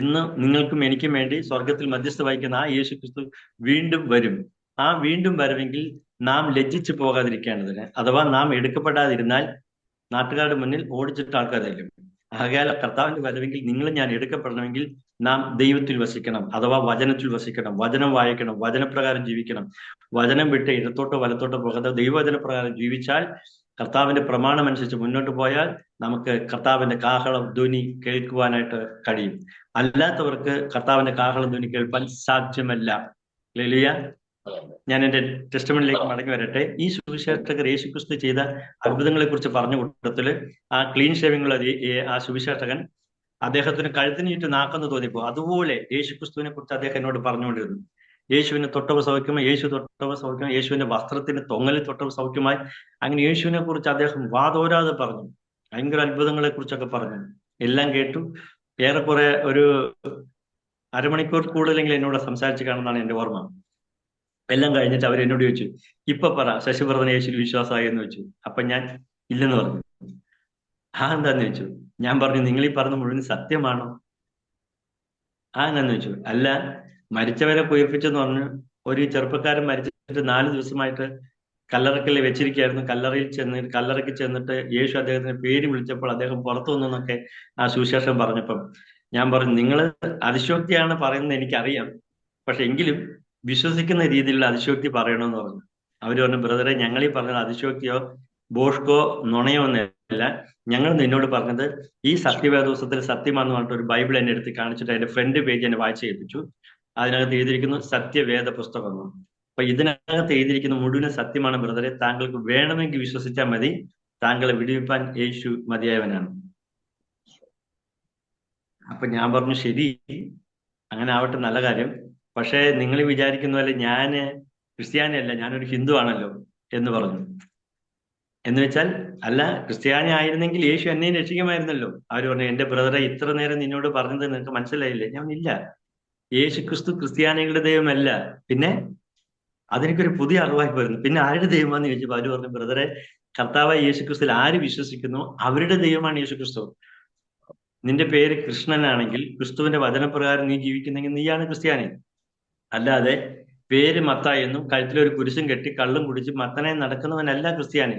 ഇന്ന് നിങ്ങൾക്കും എനിക്കും വേണ്ടി സ്വർഗത്തിൽ മധ്യസ്ഥ വഹിക്കുന്ന ആ യേശു ക്രിസ്തു വീണ്ടും വരും. ആ വീണ്ടും വരവെങ്കിൽ നാം ലജ്ജിച്ചു പോകാതിരിക്കേണ്ടതിന്, അഥവാ നാം എടുക്കപ്പെടാതിരുന്നാൽ നാട്ടുകാരുടെ മുന്നിൽ ഓടിച്ചിട്ട് ആൾക്കാരായിരിക്കും. ആകയാൽ കർത്താവിന്റെ വരവെങ്കിൽ നിങ്ങളും ഞാൻ എടുക്കപ്പെടണമെങ്കിൽ നാം ദൈവത്തിൽ വസിക്കണം, അഥവാ വചനത്തിൽ വസിക്കണം, വചനം വായിക്കണം, വചനപ്രകാരം ജീവിക്കണം. വചനം വിട്ട് ഇടത്തോട്ടോ വലത്തോട്ടോ പോകാതെ ദൈവവചനപ്രകാരം ജീവിച്ചാൽ, കർത്താവിന്റെ പ്രമാണം അനുസരിച്ച് മുന്നോട്ട് പോയാൽ നമുക്ക് കർത്താവിന്റെ കാഹളം ധ്വനി കേൾക്കുവാനായിട്ട് കഴിയും. അല്ലാത്തവർക്ക് കർത്താവിന്റെ കാഹളം ധ്വനി കേൾപ്പാൻ സാധ്യമല്ല. ഹല്ലേലൂയ. ഞാൻ എന്റെ ടെസ്റ്റ്മെന്റിലേക്ക് മടങ്ങി വരട്ടെ. ഈ സുവിശേഷകർ യേശുക്രിസ്തു ചെയ്ത അത്ഭുതങ്ങളെ കുറിച്ച് പറഞ്ഞ കൂട്ടത്തില് ആ ക്ലീൻ ഷേവിംഗ് ആ സുവിശേഷകൻ അദ്ദേഹത്തിന് കഴുത്തിന് ചുറ്റും നാക്കെന്ന് തോന്നിപ്പോ അതുപോലെ യേശുക്രിസ്തുവിനെ കുറിച്ച് അദ്ദേഹം എന്നോട് പറഞ്ഞുകൊണ്ടിരുന്നു. യേശുവിനെ തൊട്ടവ സൗഖ്യമായി, യേശു തൊട്ടവ സൗഖ്യമായി, യേശുവിന്റെ വസ്ത്രത്തിന് തൊങ്ങലിൽ തൊട്ടവ സൗഖ്യമായി. അങ്ങനെ യേശുവിനെ കുറിച്ച് അദ്ദേഹം വാതോരാതെ പറഞ്ഞു. ഭയങ്കര അത്ഭുതങ്ങളെ കുറിച്ചൊക്കെ പറഞ്ഞു. എല്ലാം കേട്ടു. ഏറെക്കുറെ ഒരു അരമണിക്കൂർ കൂടുതലെങ്കിലും എന്നോട് സംസാരിച്ച് കാണുന്നതാണ് എന്റെ ഓർമ്മ. എല്ലാം കഴിഞ്ഞിട്ട് അവർ എന്നോട് ചോദിച്ചു, ഇപ്പൊ പറ ശശിവർദ്ധന യേശുവിൽ വിശ്വാസമായി എന്ന് വെച്ചു. അപ്പൊ ഞാൻ ഇല്ലെന്ന് പറഞ്ഞു. എന്താന്ന് ചോദിച്ചു. ഞാൻ പറഞ്ഞു, നിങ്ങൾ ഈ പറഞ്ഞ മുഴുവൻ സത്യമാണോ? എന്താന്ന് ചോദിച്ചു. അല്ല, മരിച്ചവരെ ഉയർപ്പിച്ചെന്ന് പറഞ്ഞു. ഒരു ചെറുപ്പക്കാരൻ മരിച്ചിട്ട് 4 ദിവസമായിട്ട് കല്ലറക്കല്ല് വെച്ചിരിക്കുകയായിരുന്നു. കല്ലറയ്ക്ക് ചെന്നിട്ട് യേശു അദ്ദേഹത്തിന്റെ പേര് വിളിച്ചപ്പോൾ അദ്ദേഹം പുറത്തു വന്നൊക്കെ ആ സുവിശേഷം പറഞ്ഞപ്പം ഞാൻ പറഞ്ഞു, നിങ്ങൾ അതിശോക്തിയാണ് പറയുന്നത് എനിക്കറിയാം, പക്ഷെ എങ്കിലും വിശ്വസിക്കുന്ന രീതിയിലുള്ള അതിശോക്തി പറയണമെന്ന് പറഞ്ഞു. അവര് പറഞ്ഞു, ബ്രദറെ, ഞങ്ങൾ ഈ പറഞ്ഞത് അതിശോക്തിയോ ബോഷ്കോ നുണയോ ഒന്നല്ല. ഞങ്ങൾ നിന്നോട് പറഞ്ഞത് ഈ സത്യവേദോസത്തിൽ സത്യമാണെന്ന് പറഞ്ഞിട്ട് ഒരു ബൈബിൾ എന്നെ എടുത്ത് കാണിച്ചിട്ട് അതിന്റെ ഫ്രണ്ട് പേജ് എന്നെ വായിച്ച് കേൾപ്പിച്ചു. അതിനകത്ത് എഴുതിയിരിക്കുന്നു സത്യവേദ പുസ്തകം. അപ്പൊ ഇതിനകത്ത് എഴുതിയിരിക്കുന്ന മുഴുവൻ സത്യമാണ് ബ്രദറെ. താങ്കൾക്ക് വേണമെങ്കിൽ വിശ്വസിച്ചാൽ മതി. താങ്കളെ വിടുവിപ്പാൻ യേശു മതിയായവനാണ്. അപ്പൊ ഞാൻ പറഞ്ഞു, ശരി, അങ്ങനെ ആവട്ടെ, നല്ല കാര്യം. പക്ഷേ നിങ്ങൾ വിചാരിക്കുന്ന പോലെ ഞാന് ക്രിസ്ത്യാനിയല്ല, ഞാനൊരു ഹിന്ദു ആണല്ലോ എന്ന് പറഞ്ഞു. എന്ന് വെച്ചാൽ, അല്ല, ക്രിസ്ത്യാനി ആയിരുന്നെങ്കിൽ യേശു എന്നെയും രക്ഷിക്കുമായിരുന്നല്ലോ. അവർ പറഞ്ഞു, എന്റെ ബ്രദറെ, ഇത്ര നേരം നിന്നോട് പറഞ്ഞത് നിനക്ക് മനസ്സിലായില്ലേ? ഞാൻ ഇല്ല, യേശു ക്രിസ്തു ക്രിസ്ത്യാനികളുടെ ദൈവമല്ല. പിന്നെ അതെനിക്കൊരു പുതിയ അറിവായി വരുന്നു. പിന്നെ ആരുടെ ദൈവമാണെന്ന് ചോദിച്ചപ്പോൾ അവര് പറഞ്ഞു, ബ്രദറെ, കർത്താവായ യേശു ക്രിസ്തുവിൽ ആര് വിശ്വസിക്കുന്നു അവരുടെ ദൈവമാണ് യേശു ക്രിസ്തു. നിന്റെ പേര് കൃഷ്ണനാണെങ്കിൽ ക്രിസ്തുവിന്റെ വചനപ്രകാരം നീ ജീവിക്കുന്നെങ്കിൽ നീയാണ് ക്രിസ്ത്യാനി. അല്ലാതെ പേര് മത്തായി എന്നും കഴുത്തിലൊരു കുരിശും കെട്ടി കള്ളും കുടിച്ച് മത്തനായി നടക്കുന്നവനല്ല ക്രിസ്ത്യാനി.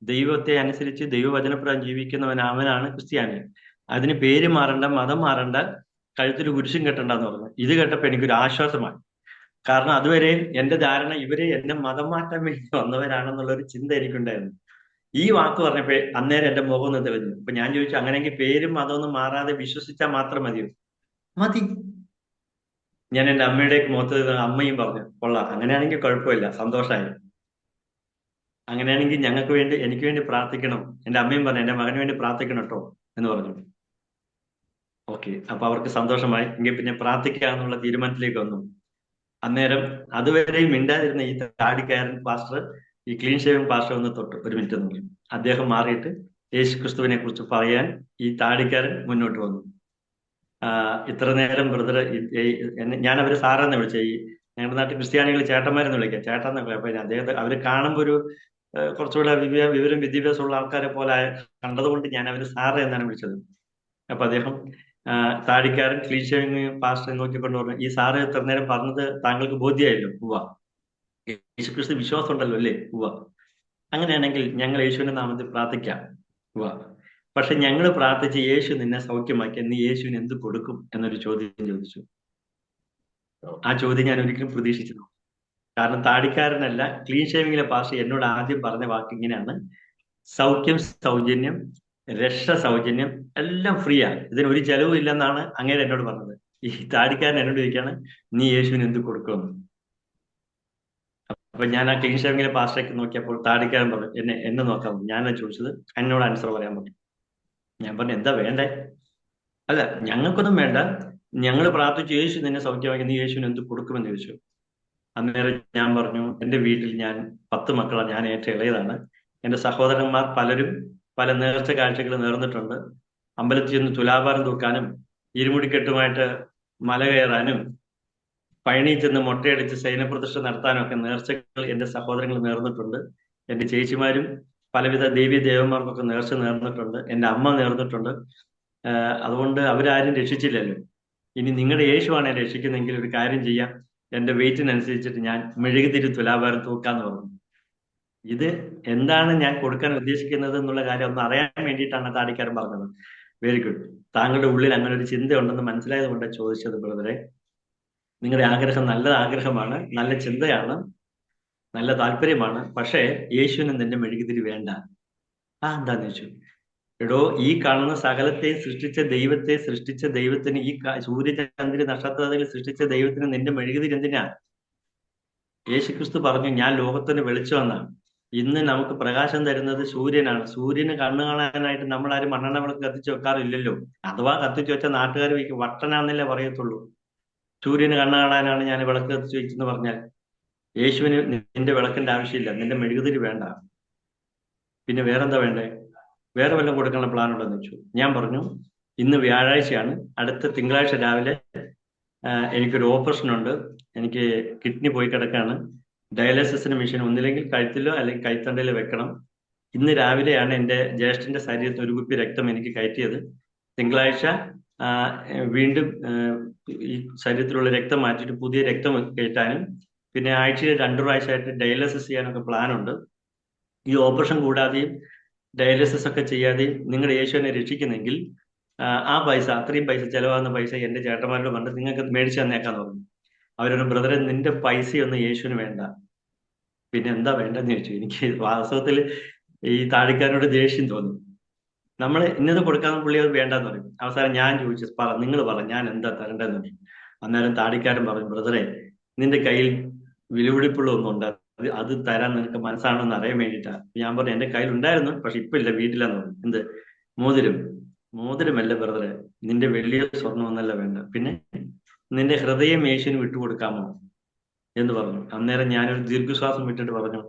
ദൈവത്തെ അനുസരിച്ച് ദൈവവചനപ്രകാരം ജീവിക്കുന്നവൻ അവനാണ് ക്രിസ്ത്യാനി. അതിന് പേര് മാറണ്ട, മതം മാറണ്ട, കഴുത്തിൽ കുരിശും കെട്ടണ്ടെന്ന് പറഞ്ഞു. ഇത് കേട്ടപ്പോ എനിക്കൊരു ആശ്വാസമായി. കാരണം അതുവരെ എന്റെ ധാരണ ഇവര് എന്നെ മതം മാറ്റാൻ വേണ്ടി വന്നവരാണെന്നുള്ള ഒരു ചിന്ത എനിക്കുണ്ടായിരുന്നു. ഈ വാക്ക് പറഞ്ഞപ്പോ അന്നേരം എന്റെ മുഖം ഒന്ന് തെളിഞ്ഞു. അപ്പൊ ഞാൻ ചോദിച്ചു, അങ്ങനെയെങ്കിൽ പേരും മതമൊന്നും മാറാതെ വിശ്വസിച്ചാൽ മാത്രം മതിയോ? മതി. ഞാൻ എന്റെ അമ്മയുടെ മുഖത്ത് അമ്മയും പറഞ്ഞു, കൊള്ളാം, അങ്ങനെയാണെങ്കിൽ കുഴപ്പമില്ല, സന്തോഷമായി. അങ്ങനെയാണെങ്കിൽ ഞങ്ങൾക്ക് വേണ്ടി, എനിക്ക് വേണ്ടി പ്രാർത്ഥിക്കണം. എന്റെ അമ്മയും പറഞ്ഞു, എന്റെ മകന് വേണ്ടി പ്രാർത്ഥിക്കണം കേട്ടോ എന്ന് പറഞ്ഞു. ഓക്കെ, അപ്പൊ അവർക്ക് സന്തോഷമായി. എങ്കിൽ പിന്നെ പ്രാർത്ഥിക്കാന്നുള്ള തീരുമാനത്തിലേക്ക് വന്നു. അന്നേരം അതുവരെയും മിണ്ടാതിരുന്ന ഈ താടിക്കാരൻ പാസ്റ്റർ, ഈ ക്ലീൻ ഷേവിംഗ് പാസ്റ്റർ ഒന്ന് തൊട്ട് 1 മിനിറ്റ് എന്ന് പറയും. അദ്ദേഹം മാറിയിട്ട് യേശു ക്രിസ്തുവിനെ കുറിച്ച് പറയാൻ ഈ താടിക്കാരൻ മുന്നോട്ട് വന്നു. ഇത്ര നേരം ബ്രദർ, ഞാൻ അവരെ സാറാന്ന് വിളിച്ച, ഈ ഞങ്ങളുടെ നാട്ടിൽ ക്രിസ്ത്യാനികൾ ചേട്ടന്മാരെന്ന് വിളിക്കുക, ചേട്ടൻ എന്ന് അപ്പൊ അദ്ദേഹത്തെ അവർ കാണുമ്പോൾ ഒരു കുറച്ചുകൂടെ വിവരം വിദ്യാഭ്യാസമുള്ള ആൾക്കാരെ പോലെ കണ്ടതുകൊണ്ട് ഞാൻ അവർ സാറ് എന്നാണ് വിളിച്ചത്. അപ്പൊ അദ്ദേഹം താടിക്കാരൻ ക്ലീൻ ഷേവിങ് പാസ്റ്റർ നോക്കിക്കൊണ്ട് പറഞ്ഞു, ഈ സാറ് ഇത്ര നേരം പറഞ്ഞത് താങ്കൾക്ക് ബോധ്യമായല്ലോ? ഉവ്വ. യേശുക്രിസ്തു വിശ്വാസം ഉണ്ടല്ലോ അല്ലേ? ഉവ്വ. അങ്ങനെയാണെങ്കിൽ ഞങ്ങൾ യേശുവിന്റെ നാമത്തിൽ പ്രാർത്ഥിക്കാം. ഉവ്വ. പക്ഷെ ഞങ്ങൾ പ്രാർത്ഥിച്ച് യേശു നിന്നെ സൗഖ്യമാക്കി, നീ യേശുവിന് എന്ത് കൊടുക്കും എന്നൊരു ചോദ്യം ചോദിച്ചു. ആ ചോദ്യം ഞാൻ ഒരിക്കലും പ്രതീക്ഷിച്ചിരുന്നു. കാരണം താടിക്കാരനല്ല, ക്ലീൻ ഷേവിങ്ങിലെ പാസ്റ്റർ എന്നോട് ആദ്യം പറഞ്ഞ വാക്ക് ഇങ്ങനെയാണ്: സൗഖ്യം സൗജന്യം, രക്ഷ സൗജന്യം, എല്ലാം ഫ്രീയാ, ഇതിന് ഒരു ചെലവും ഇല്ലെന്നാണ് അങ്ങേര് എന്നോട് പറഞ്ഞത്. ഈ താടിക്കാരൻ എന്നോട് ചോദിക്കാണ്, നീ യേശുവിന് എന്ത് കൊടുക്കുമെന്ന്. അപ്പൊ ഞാൻ ആ ക്ലീൻ ഷേവിങ്ങിലെ പാസ്റ്ററേക്ക് നോക്കിയപ്പോൾ താടിക്കാരൻ പറഞ്ഞു, എന്നെ നോക്കാൻ. ഞാനാ ചോദിച്ചത്, എന്നോട് ആൻസർ പറയാൻ പറഞ്ഞു. ഞാൻ പറഞ്ഞു, എന്താ വേണ്ടേ? അല്ല, ഞങ്ങൾക്കൊന്നും വേണ്ട, ഞങ്ങൾ പ്രാർത്ഥിച്ചു യേശു നിന്നെ സൗഖ്യമാക്കി, നീ യേശുവിന് എന്ത് കൊടുക്കുമെന്ന് ചോദിച്ചു. അന്നേരം ഞാൻ പറഞ്ഞു, എന്റെ വീട്ടിൽ ഞാൻ 10 മക്കളാണ്, ഞാൻ ഏറ്റവും ഇളയതാണ്. എന്റെ സഹോദരന്മാർ പലരും പല നേർച്ച കാഴ്ചകൾ നേർന്നിട്ടുണ്ട്. അമ്പലത്തിൽ ചെന്ന് തുലാഭാരം തൂക്കാനും ഇരുമുടിക്കെട്ടുമായിട്ട് മല കയറാനും പഴനിയിൽ ചെന്ന് മൊട്ടയടിച്ച് സൈന്യപ്രതിഷ്ഠ നടത്താനും ഒക്കെ നേർച്ചകൾ എന്റെ സഹോദരങ്ങൾ നേർന്നിട്ടുണ്ട്. എന്റെ ചേച്ചിമാരും പലവിധ ദേവീ ദേവന്മാർക്കൊക്കെ നേർച്ച നേർന്നിട്ടുണ്ട്. എന്റെ അമ്മ നേർന്നിട്ടുണ്ട്. അതുകൊണ്ട് അവരാരും രക്ഷിച്ചില്ലല്ലോ. ഇനി നിങ്ങളുടെ യേശുവാണ് എന്നെ രക്ഷിക്കുന്നെങ്കിൽ ഒരു കാര്യം ചെയ്യാം, എന്റെ വെയിറ്റിനനുസരിച്ചിട്ട് ഞാൻ മെഴുകുതിരി തുലാഭാരം തൂക്കാന്ന് പറഞ്ഞു. ഇത് എന്താണ് ഞാൻ കൊടുക്കാൻ ഉദ്ദേശിക്കുന്നത് എന്നുള്ള കാര്യം ഒന്ന് അറിയാൻ വേണ്ടിയിട്ടാണ് താടിക്കാരൻ പറഞ്ഞത്. വെരി ഗുഡ്, താങ്കളുടെ ഉള്ളിൽ അങ്ങനെ ഒരു ചിന്ത ഉണ്ടെന്ന് മനസ്സിലായത് കൊണ്ട് ചോദിച്ചത് ബ്രദറെ. നിങ്ങളുടെ ആഗ്രഹം നല്ല ആഗ്രഹമാണ്, നല്ല ചിന്തയാണ്, നല്ല താല്പര്യമാണ്. പക്ഷേ യേശുവിന് നിന്റെ മെഴുകുതിരി വേണ്ട. എന്താന്ന് ചോദിച്ചു. എടോ, ഈ കാണുന്ന സകലത്തെ സൃഷ്ടിച്ച ദൈവത്തിന്, ഈ സൂര്യചന്ദ്ര നക്ഷത്രത്തിൽ സൃഷ്ടിച്ച ദൈവത്തിന് നിന്റെ മെഴുകുതിരി എന്തിനാ? യേശുക്രിസ്തു പറഞ്ഞു, ഞാൻ ലോകത്തിന് വെളിച്ചമെന്നാണ്. ഇന്ന് നമുക്ക് പ്രകാശം തരുന്നത് സൂര്യനാണ്. സൂര്യന് കണ്ണു കാണാനായിട്ട് നമ്മൾ ആരും മണ്ണെണ്ണ വിളക്ക് കത്തിച്ചു വെക്കാറില്ലല്ലോ. അഥവാ കത്തിച്ചു വെച്ച നാട്ടുകാർ വട്ടനാന്നല്ലേ പറയത്തുള്ളൂ. സൂര്യന് കണ്ണു കാണാനാണ് ഞാൻ വിളക്ക് കത്തിച്ചു വെച്ചെന്ന് പറഞ്ഞാൽ, യേശുവിന് നിന്റെ വിളക്കിന്റെ ആവശ്യമില്ല, നിന്റെ മെഴുകുതിരി വേണ്ട. പിന്നെ വേറെന്താ വേണ്ടേ? വേറെ വല്ലതും കൊടുക്കാനുള്ള പ്ലാൻ ഉണ്ടെന്ന് വെച്ചു. ഞാൻ പറഞ്ഞു, ഇന്ന് വ്യാഴാഴ്ചയാണ്, അടുത്ത തിങ്കളാഴ്ച രാവിലെ എനിക്കൊരു ഓപ്പറേഷൻ ഉണ്ട്. എനിക്ക് കിഡ്നി പോയി കിടക്കാണ്. ഡയാലിസിസിന് മെഷീൻ ഒന്നില്ലെങ്കിൽ കഴുത്തിലോ അല്ലെങ്കിൽ കൈത്തണ്ടയിലോ വെക്കണം. ഇന്ന് രാവിലെയാണ് എൻ്റെ ജ്യേഷ്ഠന്റെ ശരീരത്തിൽ ഒരു കുപ്പി രക്തം എനിക്ക് കയറ്റിയത്. തിങ്കളാഴ്ച വീണ്ടും ഈ ശരീരത്തിലുള്ള രക്തം മാറ്റിയിട്ട് പുതിയ രക്തം കയറ്റാനും പിന്നെ ആഴ്ചയിൽ 2 പ്രാവശ്യമായിട്ട് ഡയാലിസിസ് ചെയ്യാനൊക്കെ പ്ലാനുണ്ട്. ഈ ഓപ്പറേഷൻ കൂടാതെയും ഡയാലിസിസ് ഒക്കെ ചെയ്യാതെയും നിങ്ങളുടെ യേശുവിനെ രക്ഷിക്കുന്നെങ്കിൽ ആ പൈസ, അത്രയും പൈസ ചെലവാകുന്ന പൈസ എന്റെ ചേട്ടന്മാരോട് കണ്ട് നിങ്ങൾക്ക് മേടിച്ചു തന്നേക്കാന്ന് പറഞ്ഞു. അവരൊരു ബ്രദറെ, നിന്റെ പൈസയൊന്നും യേശുവിന് വേണ്ട. പിന്നെ എന്താ വേണ്ടെന്ന് ചോദിച്ചു. എനിക്ക് വാസ്തവത്തിൽ ഈ താടിക്കാരനോട് ദേഷ്യം തോന്നി. നമ്മൾ ഇന്നത് കൊടുക്കാൻ പുള്ളി അത് വേണ്ടെന്ന് പറയും. അവസാനം ഞാൻ ചോദിച്ചു, നിങ്ങൾ പറ, ഞാൻ എന്താ തരണ്ടെന്ന് പറയും. അന്നേരം താടിക്കാരൻ പറഞ്ഞു, ബ്രദറെ, നിന്റെ കയ്യിൽ വിലപിടിപ്പുള്ളതൊന്നും ഉണ്ട്, അത് തരാൻ നിനക്ക് മനസ്സാണോ എന്ന് അറിയാൻ വേണ്ടിയിട്ടാ. ഞാൻ പറഞ്ഞു, എന്റെ കയ്യിൽ ഉണ്ടായിരുന്നു, പക്ഷെ ഇപ്പൊ ഇല്ല, വീട്ടിലാന്ന് പറഞ്ഞു. എന്ത് മോതിരമല്ല ബ്രദറെ, നിന്റെ വെള്ളിയോ സ്വർണ്ണമൊന്നല്ല വേണ്ട, പിന്നെ നിന്റെ ഹൃദയം യേശുവിന് വിട്ടുകൊടുക്കാമോ എന്ന് പറഞ്ഞു. അന്നേരം ഞാനൊരു ദീർഘശ്വാസം വിട്ടിട്ട് പറഞ്ഞു,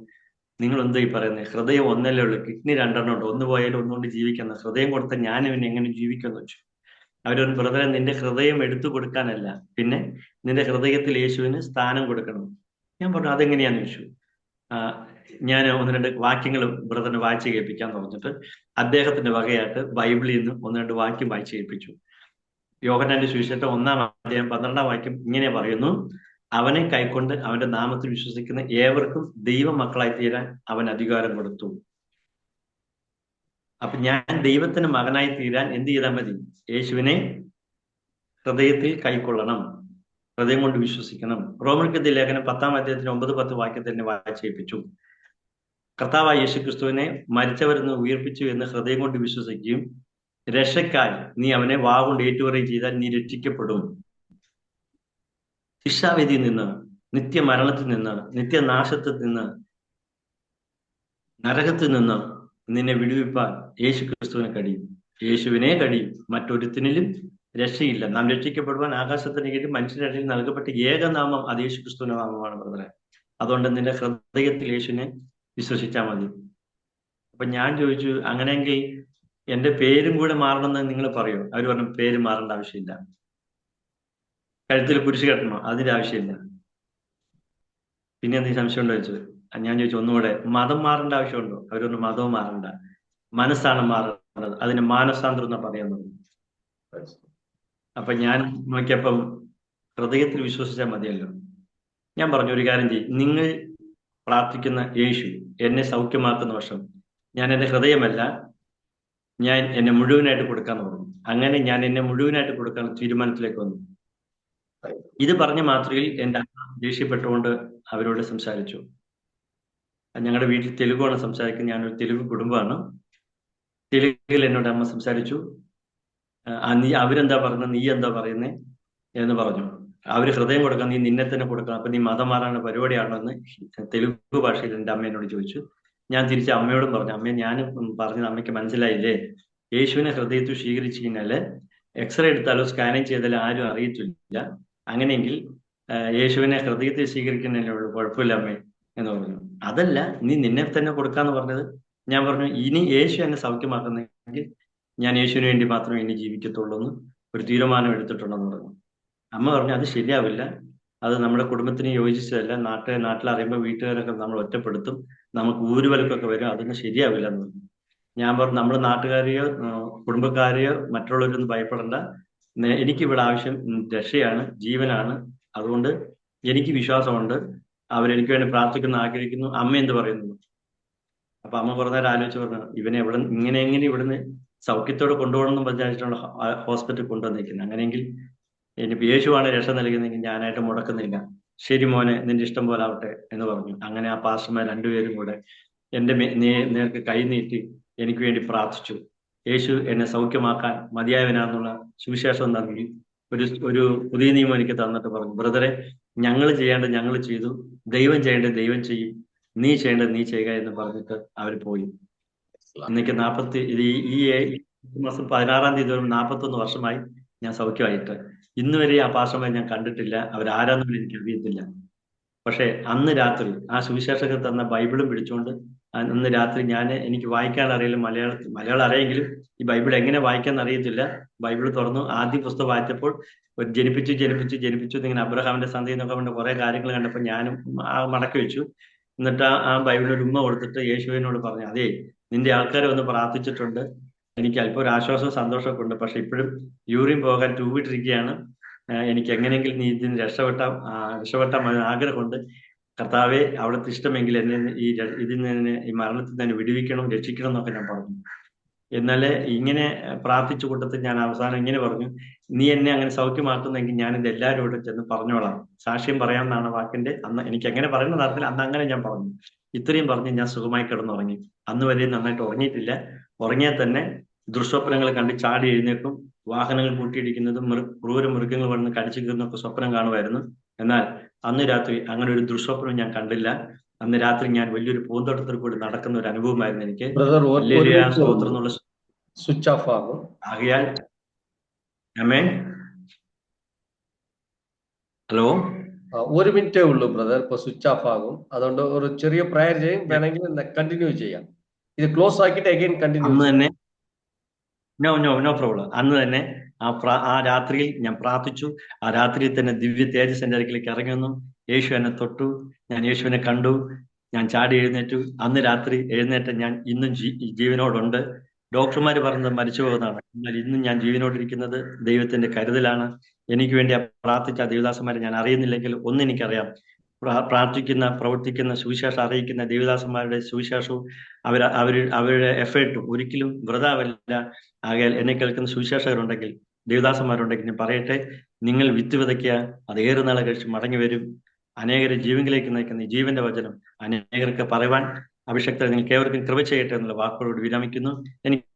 നിങ്ങൾ എന്താ ഈ പറയുന്നത്? ഹൃദയം ഒന്നല്ലേ ഉള്ളൂ, കിഡ്നി 2 ഉണ്ട്, ഒന്ന് പോയാലും ഒന്നുകൊണ്ട് ജീവിക്കുന്ന ഹൃദയം കൊടുത്ത ഞാൻ ഇവന് എങ്ങനെ ജീവിക്കുമെന്ന് വെച്ചു. അവരൊരു ബ്രദറെ, നിന്റെ ഹൃദയം എടുത്തു കൊടുക്കാനല്ല, പിന്നെ നിന്റെ ഹൃദയത്തിൽ യേശുവിന് സ്ഥാനം കൊടുക്കണം. ഞാൻ പറഞ്ഞു, അതെങ്ങനെയാന്ന് ചോദിച്ചു. ഞാൻ 1-2 വാക്യങ്ങൾ ബ്രദറിന് വായിച്ചു കേൾപ്പിക്കാൻ പറഞ്ഞിട്ട് അദ്ദേഹത്തിന്റെ വകയായിട്ട് ബൈബിളിൽ നിന്ന് 1-2 വാക്യം വായിച്ചു കേൾപ്പിച്ചു. യോഹന്നാന്റെ സുവിശേഷം 1-ാം അധ്യായം 12-ാം വാക്യം ഇങ്ങനെ പറയുന്നു: അവനെ കൈക്കൊണ്ട് അവന്റെ നാമത്തിൽ വിശ്വസിക്കുന്ന ഏവർക്കും ദൈവമക്കളായി തീരാൻ അവൻ അധികാരം കൊടുത്തു. അപ്പൊ ഞാൻ ദൈവത്തിന് മകനായി തീരാൻ എന്ത് ചെയ്താൽ മതി? യേശുവിനെ ഹൃദയത്തിൽ കൈക്കൊള്ളണം, ഹൃദയം കൊണ്ട് വിശ്വസിക്കണം. റോമർക്കെതിരെ ലേഖനം 10-ാം അധ്യായത്തിന് 9-10 വാക്യത്തിൽ തന്നെ വായിച്ചേൽപ്പിച്ചു. കർത്താവായ യേശുക്രിസ്തുവിനെ മരിച്ചവരെന്ന് ഉയർപ്പിച്ചു എന്ന് ഹൃദയം കൊണ്ട് വിശ്വസിക്കുകയും രക്ഷയ്ക്കായി നീ അവനെ വാഗൊണ്ട് ഏറ്റുപറയുകയും ചെയ്താൽ നീ രക്ഷിക്കപ്പെടും. ശിക്ഷാവിധിയിൽ നിന്ന്, നിത്യമരണത്തിൽ നിന്ന്, നിത്യനാശത്തിൽ നിന്ന്, നരകത്തിൽ നിന്ന് നിന്നെ വിടുവിപ്പാൻ യേശുക്രിസ്തുവിനെ കഴിയും. യേശുവിനെ കഴിയും, മറ്റൊരുത്തിനിലും രക്ഷയില്ല. നാം രക്ഷിക്കപ്പെടുവാൻ ആകാശത്തിന് കീഴിൽ മനുഷ്യരുടെ ഇടയിൽ നൽകപ്പെട്ട ഏകനാമം അത് യേശുക്രിസ്തുവിന്റെ നാമമാണ് ബ്രദറെ. അതുകൊണ്ട് നിന്റെ ഹൃദയത്തിൽ യേശുവിനെ വിശ്വസിച്ചാൽ മതി. അപ്പൊ ഞാൻ ചോദിച്ചു, അങ്ങനെയെങ്കിൽ എന്റെ പേരും കൂടെ മാറണമെന്ന് നിങ്ങൾ പറയൂ? അവർ പറഞ്ഞു, പേര് മാറേണ്ട ആവശ്യമില്ല. കഴുത്തിൽ കുരിശ് കെട്ടണോ? അതിന്റെ ആവശ്യമില്ല. പിന്നെ എന്തെങ്കിലും സംശയം ഉണ്ടോ ചോദിച്ചു. ഞാൻ ചോദിച്ചു ഒന്നുകൂടെ, മതം മാറേണ്ട ആവശ്യമുണ്ടോ? അവരൊന്നും മതവും മാറണ്ട, മനസ്സാണ് മാറേണ്ടത്, അതിന് മാനസാന്തരം എന്നാ പറയാൻ തുടങ്ങി. അപ്പൊ ഞാൻ നോക്കിയപ്പം ഹൃദയത്തിൽ വിശ്വസിച്ചാൽ മതിയല്ലോ. ഞാൻ പറഞ്ഞു, ഒരു കാര്യം ചെയ്യും, നിങ്ങൾ പ്രാർത്ഥിക്കുന്ന യേശു എന്നെ സൗഖ്യമാക്കുന്ന വർഷം ഞാൻ എന്റെ ഹൃദയമല്ല, ഞാൻ എന്നെ മുഴുവനായിട്ട് കൊടുക്കാന്ന് പറഞ്ഞു. അങ്ങനെ ഞാൻ എന്നെ മുഴുവനായിട്ട് കൊടുക്കാൻ തീരുമാനത്തിലേക്ക് വന്നു. ഇത് പറഞ്ഞ മാത്രയിൽ എന്റെ അമ്മ ദേഷ്യപ്പെട്ടുകൊണ്ട് അവരോട് സംസാരിച്ചു. ഞങ്ങളുടെ വീട്ടിൽ തെലുഗാണ് സംസാരിക്കുന്നത്, ഞാനൊരു തെലുഗു കുടുംബമാണ്. തെലുങ്കിൽ എന്നോട് അമ്മ സംസാരിച്ചു. നീ അവരെന്താ പറയുന്നത്, നീ എന്താ പറയുന്നേ എന്ന് പറഞ്ഞു. അവര് ഹൃദയം കൊടുക്കാം, നീ നിന്നെ തന്നെ കൊടുക്കണം, അപ്പൊ നീ മതം മാറാനുള്ള പരിപാടിയാണോ എന്ന് തെലുഗു ഭാഷയിൽ എന്റെ അമ്മ എന്നോട് ചോദിച്ചു. ഞാൻ തിരിച്ച് അമ്മയോടും പറഞ്ഞു, അമ്മയെ ഞാൻ പറഞ്ഞത് അമ്മയ്ക്ക് മനസ്സിലായില്ലേ, യേശുവിനെ ഹൃദയത്തിൽ സ്വീകരിച്ചു കഴിഞ്ഞാല് എക്സ്റേ എടുത്താലോ സ്കാനിങ് ചെയ്താലോ ആരും അറിയത്തില്ല, അങ്ങനെയെങ്കിൽ യേശുവിനെ ഹൃദയത്തിൽ സ്വീകരിക്കുന്നതിനേ ഉള്ളൂ, കുഴപ്പമില്ല അമ്മേ എന്ന് പറഞ്ഞു. അതല്ല, നീ നിന്നെ തന്നെ കൊടുക്കാന്ന് പറഞ്ഞത്. ഞാൻ പറഞ്ഞു, ഇനി യേശു എന്നെ സൗഖ്യമാക്കുന്നെങ്കിൽ ഞാൻ യേശുവിന് വേണ്ടി മാത്രമേ ഇനി ജീവിക്കത്തുള്ളൂ എന്ന് ഒരു തീരുമാനം എടുത്തിട്ടുണ്ടെന്ന് പറഞ്ഞു. അമ്മ പറഞ്ഞു, അത് ശരിയാവില്ല, അത് നമ്മുടെ കുടുംബത്തിന് യോജിച്ചതല്ല, നാട്ടിലറിയുമ്പോൾ വീട്ടുകാരൊക്കെ നമ്മൾ ഒറ്റപ്പെടുത്തും, നമുക്ക് ഊരുവലക്കൊക്കെ വരും, അതൊന്നും ശരിയാവില്ല എന്ന് പറഞ്ഞു. ഞാൻ പറഞ്ഞു, നമ്മുടെ നാട്ടുകാരെയോ കുടുംബക്കാരെയോ മറ്റുള്ളവരൊന്നും ഭയപ്പെടേണ്ട, എനിക്കിവിടെ ആവശ്യം രക്ഷയാണ്, ജീവനാണ്. അതുകൊണ്ട് എനിക്ക് വിശ്വാസമുണ്ട്, അവരെനിക്ക് വേണ്ടി പ്രാർത്ഥിക്കുന്നു, ആഗ്രഹിക്കുന്നു. അമ്മ എന്ത് പറയുന്നു? അപ്പൊ അമ്മ കുറേ നേരം ആലോചിച്ച് പറഞ്ഞു, ഇവനെ എങ്ങനെ ഇവിടുന്ന് സൗഖ്യത്തോടെ കൊണ്ടുപോകണമെന്നും വിചാരിച്ചിട്ടുള്ള ഹോസ്പിറ്റലിൽ കൊണ്ടുവന്നിരിക്കുന്നത്. അങ്ങനെയെങ്കിൽ ഇനിയിപ്പോ യേശുവാണ് രക്ഷ നൽകുന്നെങ്കിൽ ഞാനായിട്ട് മുടക്കുന്നില്ല. ശരി മോനെ, നിന്റെ ഇഷ്ടം പോലെ ആവട്ടെ എന്ന് പറഞ്ഞു. അങ്ങനെ ആ പാസ്റ്റർമാർ രണ്ടുപേരും കൂടെ എന്റെ നേർക്ക് കൈ നീട്ടി എനിക്ക് വേണ്ടി പ്രാർത്ഥിച്ചു. യേശു എന്നെ സൗഖ്യമാക്കാൻ മതിയായവനാന്നുള്ള സുവിശേഷം നൽകി ഒരു പുതിയ നിയമം എനിക്ക് തന്നിട്ട് പറഞ്ഞു, ബ്രദറെ, ഞങ്ങൾ ചെയ്യേണ്ടത് ഞങ്ങൾ ചെയ്തു, ദൈവം ചെയ്യേണ്ടത് ദൈവം ചെയ്യും, നീ ചെയ്യേണ്ടത് നീ ചെയ്യുക എന്ന് പറഞ്ഞിട്ട് അവർ പോയി. ഇന്നേക്ക് ഈ മാസം 16-ാം തീയതി 41 വർഷമായി ഞാൻ സൗഖ്യമായിട്ട്. ഇന്ന് വരെ ആ പാസ്റ്റർമാരെ ഞാൻ കണ്ടിട്ടില്ല, അവരാരാന്നും എനിക്ക് അറിയത്തില്ല. പക്ഷെ അന്ന് രാത്രി ആ സുവിശേഷകർ തന്ന ബൈബിളും പിടിച്ചുകൊണ്ട് അന്ന് രാത്രി എനിക്ക് വായിക്കാൻ അറിയില്ല, മലയാളം അറിയെങ്കിലും ഈ ബൈബിൾ എങ്ങനെ വായിക്കാൻ അറിയത്തില്ല. ബൈബിൾ തുറന്നു ആദ്യ പുസ്തകം വായിച്ചപ്പോൾ ജനിപ്പിച്ചു ഇങ്ങനെ അബ്രഹാമിന്റെ സന്ധി എന്നൊക്കെ കൊണ്ട് കുറെ കാര്യങ്ങൾ കണ്ടപ്പോൾ ഞാനും മടക്കി വെച്ചു. എന്നിട്ട് ആ ബൈബിളിൽ ഒരു ഉമ്മ കൊടുത്തിട്ട് യേശുവിനോട് പറഞ്ഞു, അതേ, നിന്റെ ആൾക്കാരെ ഒന്ന് പ്രാർത്ഥിച്ചിട്ടുണ്ട്, എനിക്ക് അല്പം ഒരു ആശ്വാസവും സന്തോഷമൊക്കെ ഉണ്ട്, പക്ഷെ ഇപ്പോഴും യൂറിൻ പോകാൻ ട്യൂബിട്ടിരിക്കുകയാണ്, എനിക്ക് എങ്ങനെയെങ്കിലും നീ ഇതിന് രക്ഷപ്പെട്ടാൽ ആഗ്രഹമുണ്ട്. കർത്താവെ, അവിടുത്തെ ഇഷ്ടമെങ്കിൽ എന്നെ ഇതിൽ നിന്ന് ഈ മരണത്തിൽ തന്നെ വിടുവിക്കണം, രക്ഷിക്കണം എന്നൊക്കെ ഞാൻ പറഞ്ഞു. എന്നാല് ഇങ്ങനെ പ്രാർത്ഥിച്ചു കൂട്ടത്തിൽ ഞാൻ അവസാനം ഇങ്ങനെ പറഞ്ഞു, നീ എന്നെ അങ്ങനെ സൗഖ്യമാക്കുന്നെങ്കിൽ ഞാനിത് എല്ലാവരോടും ചെന്ന് പറഞ്ഞോളാം, സാക്ഷ്യം പറയാമെന്നാണ് വാക്കിന്റെ. അന്ന് എനിക്ക് എങ്ങനെ പറയുന്ന നടത്തില്ല, അന്ന് അങ്ങനെ ഞാൻ പറഞ്ഞു. ഇത്രയും പറഞ്ഞ് ഞാൻ സുഖമായി കിടന്നുറങ്ങി. അന്ന് വരെ നന്നായിട്ട് ഉറങ്ങിയിട്ടില്ല. ഉറങ്ങിയാൽ തന്നെ ദുർസ്വപ്നങ്ങൾ കണ്ട് ചാടി എഴുന്നേക്കും, വാഹനങ്ങൾ കൂട്ടിയിടിക്കുന്നതും ക്രൂര മൃഗങ്ങൾ വന്ന് കടിച്ചു കീറുന്നൊക്കെ സ്വപ്നം കാണുമായിരുന്നു. എന്നാൽ അന്ന് രാത്രി അങ്ങനെ ഒരു ദുർസ്വപ്നം ഞാൻ കണ്ടില്ല. അന്ന് രാത്രി ഞാൻ വലിയൊരു പൂന്തോട്ടത്തിൽ കൂടി നടക്കുന്ന ഒരു അനുഭവമായിരുന്നു എനിക്ക്. സ്തോത്രം എന്നുള്ള സ്വിച്ച് ഓഫ് ആകും. ആകയാൽ ആമേൻ. ഹലോ, 1 മിനിറ്റേ ഉള്ളൂ ബ്രദർ, ഇപ്പൊ സ്വിച്ച് ഓഫ് ആകും. അതുകൊണ്ട് ഒരു ചെറിയ പ്രയർ ചെയ്യും, വേണമെങ്കിൽ കണ്ടിന്യൂ ചെയ്യാം. ഇത് ക്ലോസ് ആക്കിയിട്ട് അഗൈൻ കണ്ടിന്യൂ. അന്ന് തന്നെ നോ പ്രോബ്ലം. അന്ന് തന്നെ ആ രാത്രിയിൽ ഞാൻ പ്രാർത്ഥിച്ചു. ആ രാത്രിയിൽ തന്നെ ദിവ്യ തേജസ് എന്റെ അടുക്കിലേക്ക് ഇറങ്ങി വന്നു. യേശു എന്നെ തൊട്ടു, ഞാൻ യേശുവിനെ കണ്ടു, ഞാൻ ചാടി എഴുന്നേറ്റു. അന്ന് രാത്രി എഴുന്നേറ്റ ഞാൻ ഇന്നും ജീവനോടുണ്ട്. ഡോക്ടർമാർ പറഞ്ഞത് മരിച്ചു പോകുന്നതാണ്, എന്നാൽ ഇന്നും ഞാൻ ജീവനോടിരിക്കുന്നത് ദൈവത്തിന്റെ കരുതലാണ്. എനിക്ക് വേണ്ടി പ്രാർത്ഥിച്ച ദേവദാസന്മാരെ ഞാൻ അറിയുന്നില്ലെങ്കിൽ ഒന്നെനിക്കറിയാം, പ്രാർത്ഥിക്കുന്ന പ്രവർത്തിക്കുന്ന സുവിശേഷം അറിയിക്കുന്ന ദേവദാസന്മാരുടെ സുവിശേഷവും അവരുടെ എഫേർട്ടും ഒരിക്കലും വൃഥാവല്ല. ആകയാൽ എന്നെ കേൾക്കുന്ന സുവിശേഷകരുണ്ടെങ്കിൽ, ദേവദാസന്മാരുണ്ടെങ്കിൽ ഞാൻ പറയട്ടെ, നിങ്ങൾ വിത്ത് വിതയ്ക്കുക, അത് ഏറെ നാളെ കഴിച്ച് മടങ്ങി വരും. അനേകരെ ജീവനിലേക്ക് നയിക്കുന്ന ഈ ജീവന്റെ വചനം അനേകർക്ക് പറയുവാൻ അഭിഷക്തർ നിങ്ങൾക്ക് ഏവർക്കും കൃപ ചെയ്യട്ടെ എന്നുള്ള വാക്കുകളോട് വിരമിക്കുന്നു. എനിക്ക്